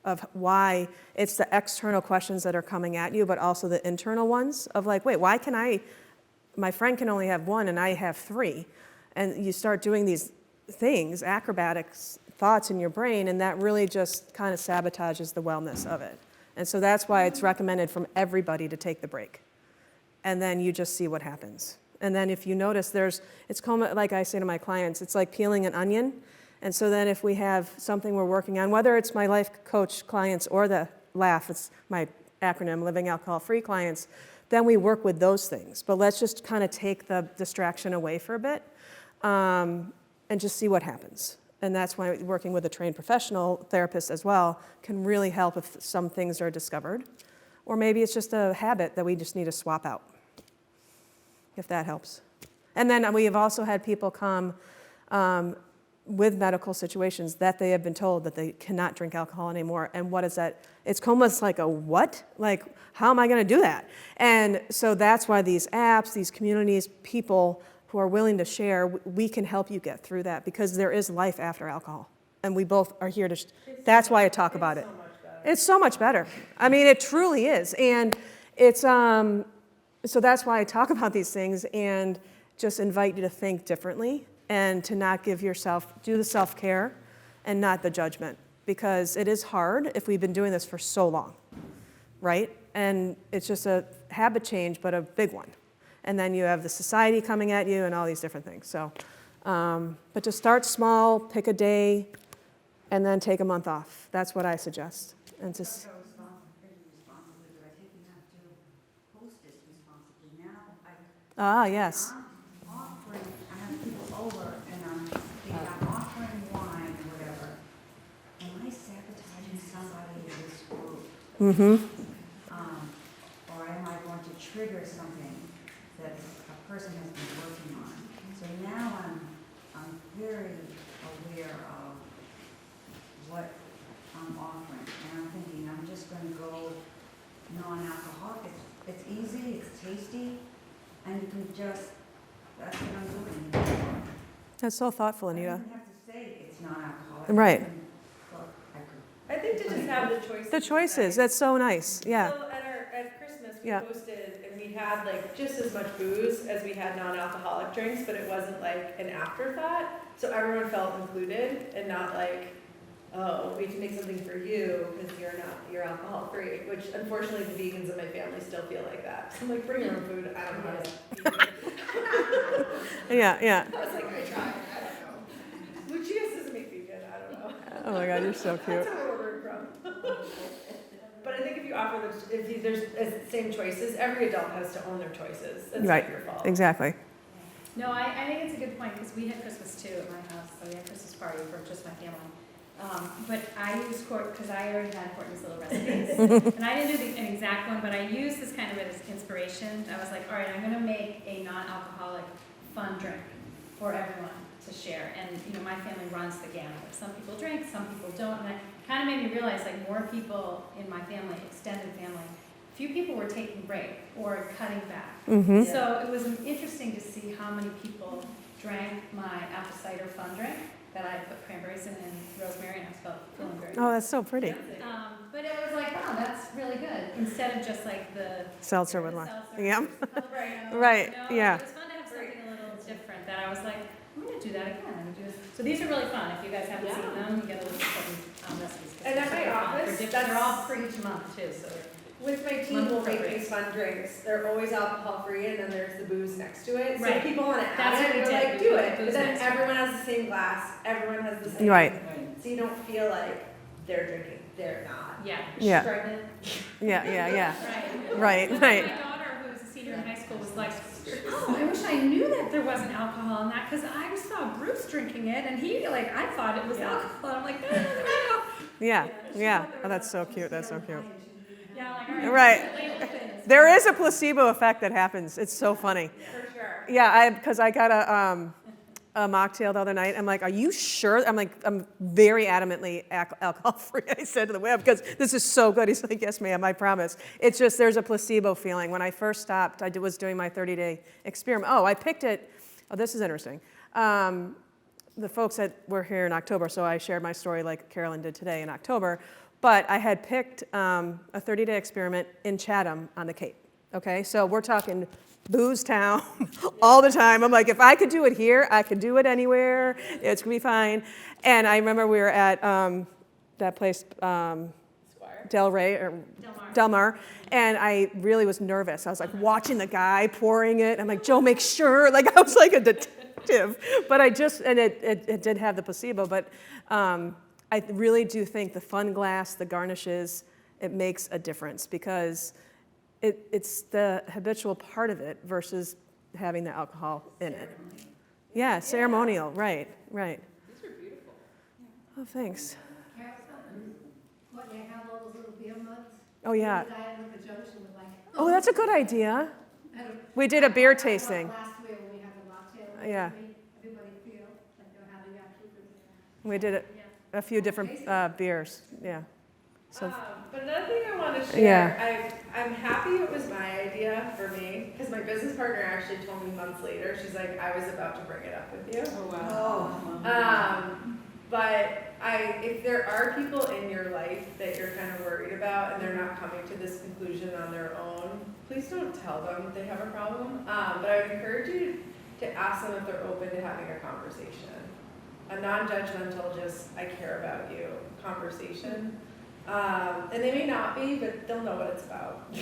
of why it's the external questions that are coming at you, but also the internal ones of like, wait, why can my friend can only have 1 and I have 3? And you start doing these things, acrobatics, thoughts in your brain, and that really just kind of sabotages the wellness of it. And so that's why it's recommended from everybody to take the break. And then you just see what happens. And then if you notice it's like I say to my clients, it's like peeling an onion. And so then if we have something we're working on, whether it's my life coach clients or the LAF, it's my acronym, Living Alcohol Free clients, then we work with those things. But let's just kind of take the distraction away for a bit and just see what happens. And that's why working with a trained professional therapist as well can really help if some things are discovered. Or maybe it's just a habit that we just need to swap out, if that helps. And then we have also had people come with medical situations that they have been told that they cannot drink alcohol anymore. And what is that? It's almost like a what? Like, how am I going to do that? And so that's why these apps, these communities, people who are willing to share, we can help you get through that because there is life after alcohol. And we both are here to, that's why I talk about it. It's so much better. I mean, it truly is. And it's, so that's why I talk about these things and just invite you to think differently and to not do the self-care and not the judgment, because it is hard if we've been doing this for so long, right? And it's just a habit change, but a big one. And then you have the society coming at you and all these different things. So, but just start small, pick a day, and then take a month off. That's what I suggest. And just. Ah, yes. I have people over and I'm offering wine or whatever. Am I sabotaging somebody in this group? Mm-hmm. Or am I going to trigger something that a person has been working on? So now I'm very aware of what I'm offering. And I'm thinking I'm just going to go non-alcoholic. It's easy, it's tasty, and you can just, that's what I'm doing. That's so thoughtful, I Anita. don't have to say it's non-alcoholic. Right. I think to just have the choices. The choices, that's so nice, yeah. So at Christmas, we Yeah. hosted, and we had like just as much booze as we had non-alcoholic drinks, but it wasn't like an afterthought. So everyone felt included and not like, oh, we can make something for you because you're alcohol free, which unfortunately the vegans in my family still feel like that. So I'm like, bring your own food. I don't know how to eat. Yeah. I was like, I tried. I don't know. Lucius doesn't make vegan. I don't know. Oh my God, you're so cute. That's where we're ordering from. But I think if you offer there's same choices, every adult has to own their choices. It's Right, not your fault. exactly. No, I think it's a good point, because we had Christmas too at my house, so we had a Christmas party for just my family. But I used because I already had Courtney's little recipes. And I didn't do an exact one, but I used this kind of as inspiration. I was like, all right, I'm gonna make a non-alcoholic fun drink for everyone to share. And my family runs the gamut. Some people drink, some people don't. And that kind of made me realize like more people in my family, extended family, few people were taking break or cutting back. Mm-hmm. So it was interesting to see how many people drank my apple cider fun drink that I put cranberries in and rosemary, and I was feeling very good. Oh, that's so pretty. But it was like, wow, that's really good. Instead of just like the Seltzer with the one. seltzer, Yeah. Right, yeah. It was fun to have something a little different that I was like, I'm gonna do that again. I'm gonna do this. So these are really fun. If you guys haven't seen them, you get a little certain recipes. 'Cause And they're at my super fun. office, They're all for each month too, so they're With my team, we'll make these fun drinks. They're always alcohol free, and then there's the booze next to it. So Right. if people want to That's add what it, we we're did. like, We do put it. booze But then next to it. everyone has the same glass. Everyone has the same. Right. So you don't feel like they're drinking. They're not. yeah. Yeah. Struggling. Yeah. Right. Right. My daughter, who was a senior in high school, was like, oh, I wish I knew that there wasn't alcohol in that because I just saw Bruce drinking it and he, like, I thought it was alcohol. I'm like, no. Yeah. Oh, that's so cute. That's so cute. Yeah, like, all Right. label things. There is a placebo effect that happens. It's so funny. For sure. Yeah, because I got a mocktail the other night. I'm like, are you sure? I'm very adamantly alcohol free. I said to the web, because this is so good. He's like, yes, ma'am, I promise. It's just there's a placebo feeling. When I first stopped, I was doing my 30-day experiment. Oh, I picked it. Oh, this is interesting. The folks that were here in October, so I shared my story like Carolyn did today in October. But I had picked a 30-day experiment in Chatham on the Cape. Okay, so we're talking booze town all the time. I'm like, if I could do it here, I could do it anywhere. It's gonna be fine. And I remember we were at that place, Del Rey or Del Mar, and I really was nervous. I was like watching the guy pouring it. I'm like, Joe, make sure. Like I was like a detective. But I just, and it did have the placebo, but I really do think the fun glass, the garnishes, it makes a difference because it's the habitual part of it versus having the alcohol in it. Yeah, ceremonial, right. These are beautiful. Oh, thanks. What, you have all those little beer mugs? Oh, yeah. The guy at the junction was like, Oh, that's a good idea. I don't- We did a beer I don't know, tasting. Last year when we had the mocktail, Yeah. everybody feel like they're having actually good. We did a few different beers, yeah. So, But another thing I want to Yeah. share, I'm happy it was my idea for me, because my business partner actually told me months later, she's like, I was about to bring it up with you. Oh, wow. But if there are people in your life that you're kind of worried about and they're not coming to this conclusion on their own, please don't tell them they have a problem. But I would encourage you to ask them if they're open to having a conversation. A non-judgmental, just, I care about you conversation. And they may not be, but they'll know what it's about.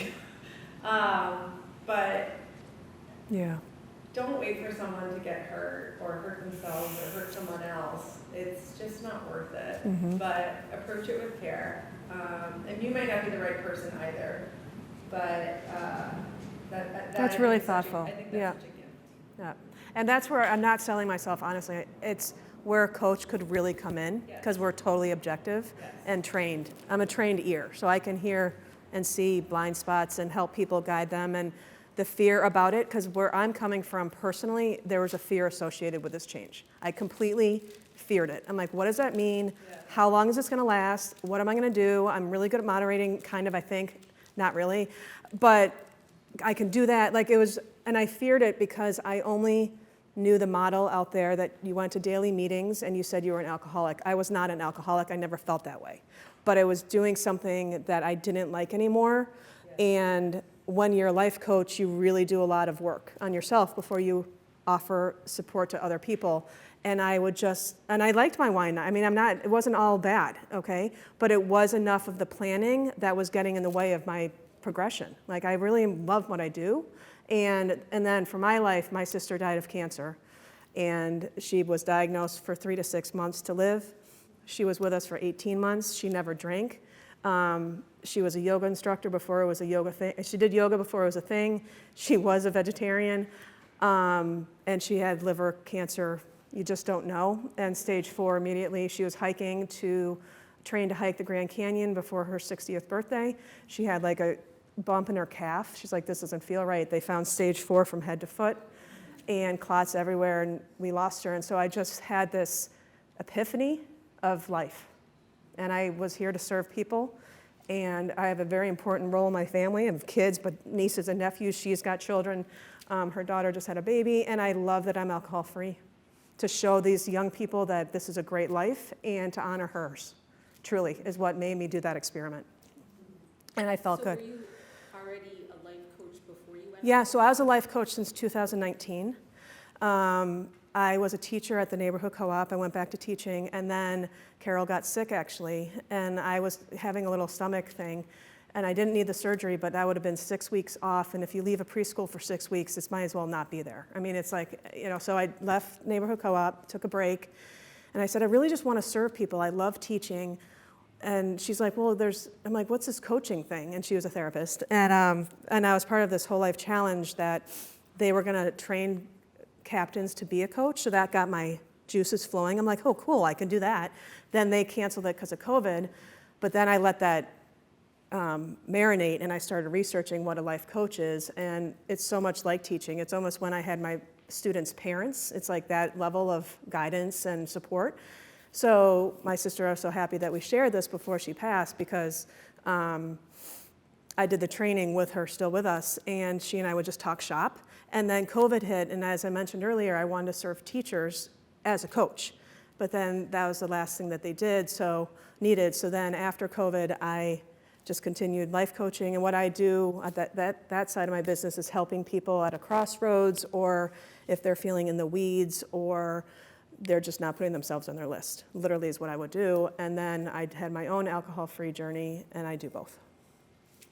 But yeah. don't wait for someone to get hurt or hurt themselves or hurt someone else. It's just not worth it. Mhm. But approach it with care. And you might not be the right person either, but That's I really think is such a- thoughtful. I think Yeah. that's such a gift. Yeah, and that's where I'm not selling myself, honestly. It's where a coach could really come in because we're totally objective and trained. I'm a trained ear, so I can hear and see blind spots and help people guide them. And the fear about it, because where I'm coming from personally, there was a fear associated with this change. I completely feared it. I'm like, what does that mean? How long is this going to last? What am I going to do? I'm really good at moderating, kind of, I think. Not really, but I can do that. Like it was, and I feared it because I only knew the model out there that you went to daily meetings and you said you were an alcoholic. I was not an alcoholic. I never felt that way. But I was doing something that I didn't like anymore. And when you're a life coach, you really do a lot of work on yourself before you offer support to other people. And I would just, and I liked my wine. I mean, it wasn't all bad, okay? But it was enough of the planning that was getting in the way of my progression. Like I really love what I do. And then for my life, my sister died of cancer, and she was diagnosed for 3 to 6 months to live. She was with us for 18 months. She never drank. She was a yoga instructor before it was a yoga thing. She did yoga before it was a thing. She was a vegetarian, and she had liver cancer. You just don't know. And stage 4 immediately. She was trained to hike the Grand Canyon before her 60th birthday. She had like a bump in her calf. She's like, this doesn't feel right. They found stage 4 from head to foot and clots everywhere, and we lost her. And so I just had this epiphany of life. And I was here to serve people. And I have a very important role in my family. I have kids, but nieces and nephews. She's got children. Her daughter just had a baby, and I love that I'm alcohol-free, to show these young people that this is a great life and to honor hers, truly, is what made me do that experiment. And I felt good. So were you already a life coach before you went? Yeah, so I was a life coach since 2019. I was a teacher at the neighborhood co-op. I went back to teaching, and then Carol got sick, actually, and I was having a little stomach thing, and I didn't need the surgery, but that would have been 6 weeks off, and if you leave a preschool for 6 weeks, it might as well not be there. I mean, it's like, so I left neighborhood co-op, took a break, and I said, I really just want to serve people. I love teaching. And she's like, well, I'm like, what's this coaching thing? And she was a therapist. And I was part of this whole life challenge that they were going to train captains to be a coach. So that got my juices flowing. I'm like, oh, cool, I can do that. Then they canceled it because of COVID. But then I let that marinate, and I started researching what a life coach is. And it's so much like teaching. It's almost when I had my students' parents. It's like that level of guidance and support. So my sister, I was so happy that we shared this before she passed, because I did the training with her still with us, and she and I would just talk shop. And then COVID hit, and as I mentioned earlier, I wanted to serve teachers as a coach. But then that was the last thing that they needed. So then after COVID, I just continued life coaching. And what I do at that side of my business is helping people at a crossroads, or if they're feeling in the weeds, or they're just not putting themselves on their list, literally is what I would do. And then I had my own alcohol-free journey, and I do both.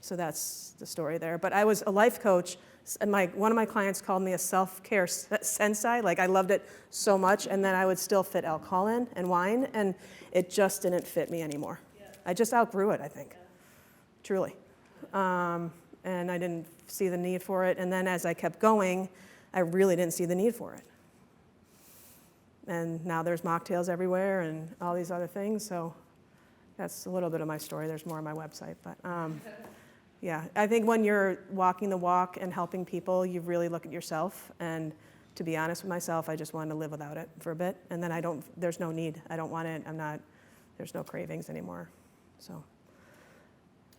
So that's the story there. But I was a life coach, and one of my clients called me a self-care sensei. Like, I loved it so much, and then I would still fit alcohol in and wine, and it just didn't fit me anymore. Yeah. I just outgrew it, I think, truly. And I didn't see the need for it. And then as I kept going, I really didn't see the need for it. And now there's mocktails everywhere and all these other things. So that's a little bit of my story. There's more on my website. But yeah, I think when you're walking the walk and helping people, you really look at yourself. And to be honest with myself, I just wanted to live without it for a bit. And then there's no need. I don't want it. There's no cravings anymore. So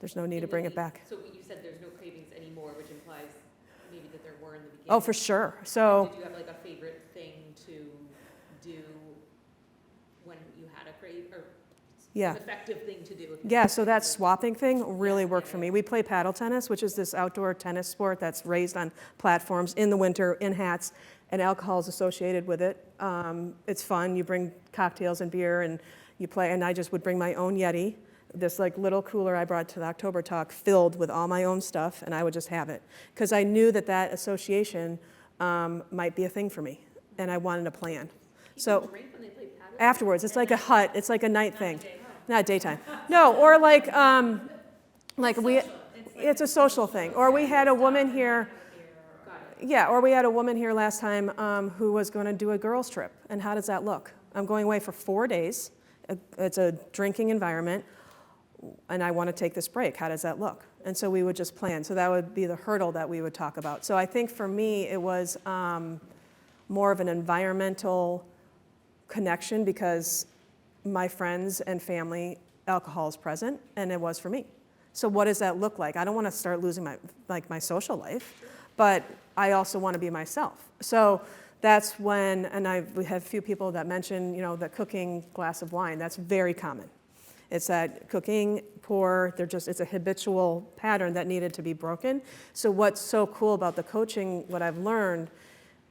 there's no need to bring it back. So you said there's no cravings anymore, which implies maybe that there were in the beginning. Oh, for sure. So did you have like a favorite thing to do when you had a crave, or yeah, an effective thing to do? Yeah, so that swapping thing really worked for me. We play paddle tennis, which is this outdoor tennis sport that's raised on platforms in the winter, in hats, and alcohol is associated with it. It's fun. You bring cocktails and beer, and you play, and I just would bring my own Yeti, this like little cooler I brought to the October talk, filled with all my own stuff, and I would just have it. Because I knew that association might be a thing for me, and I wanted a plan. So drink when they play paddle? Afterwards, it's like a hut. It's like a night thing. Not daytime. No, or like it's a social thing. Or we had a woman here. Yeah, or we had a woman here last time who was going to do a girls' trip. And how does that look? I'm going away for 4 days. It's a drinking environment, and I want to take this break. How does that look? And so we would just plan. So that would be the hurdle that we would talk about. So I think for me, it was more of an environmental connection, because my friends and family, alcohol is present, and it was for me. So what does that look like? I don't want to start losing my social life, but I also want to be myself. So that's when, and we have a few people that mention, the cooking glass of wine. That's very common. It's that cooking, pour, it's a habitual pattern that needed to be broken. So what's so cool about the coaching, what I've learned,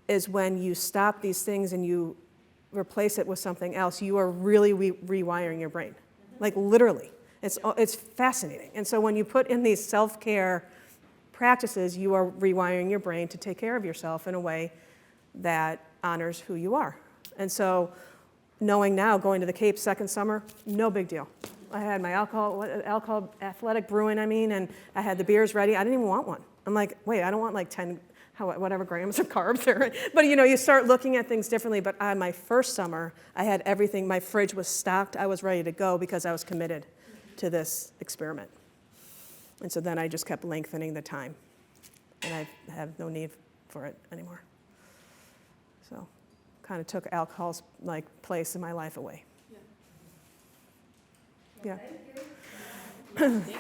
is when you stop these things and you replace it with something else, you are really rewiring your brain. Like literally. It's fascinating. And so when you put in these self-care practices, you are rewiring your brain to take care of yourself in a way that honors who you are. And so knowing now, going to the Cape second summer, no big deal. I had my alcohol athletic brewing, and I had the beers ready. I didn't even want one. I'm like, wait, I don't want like 10 whatever grams of carbs there. But you start looking at things differently. But on my first summer, I had everything. My fridge was stocked. I was ready to go because I was committed to this experiment. And so then I just kept lengthening the time. And I have no need for it anymore. So kind of took alcohol's place in my life away. Yeah. Thank you.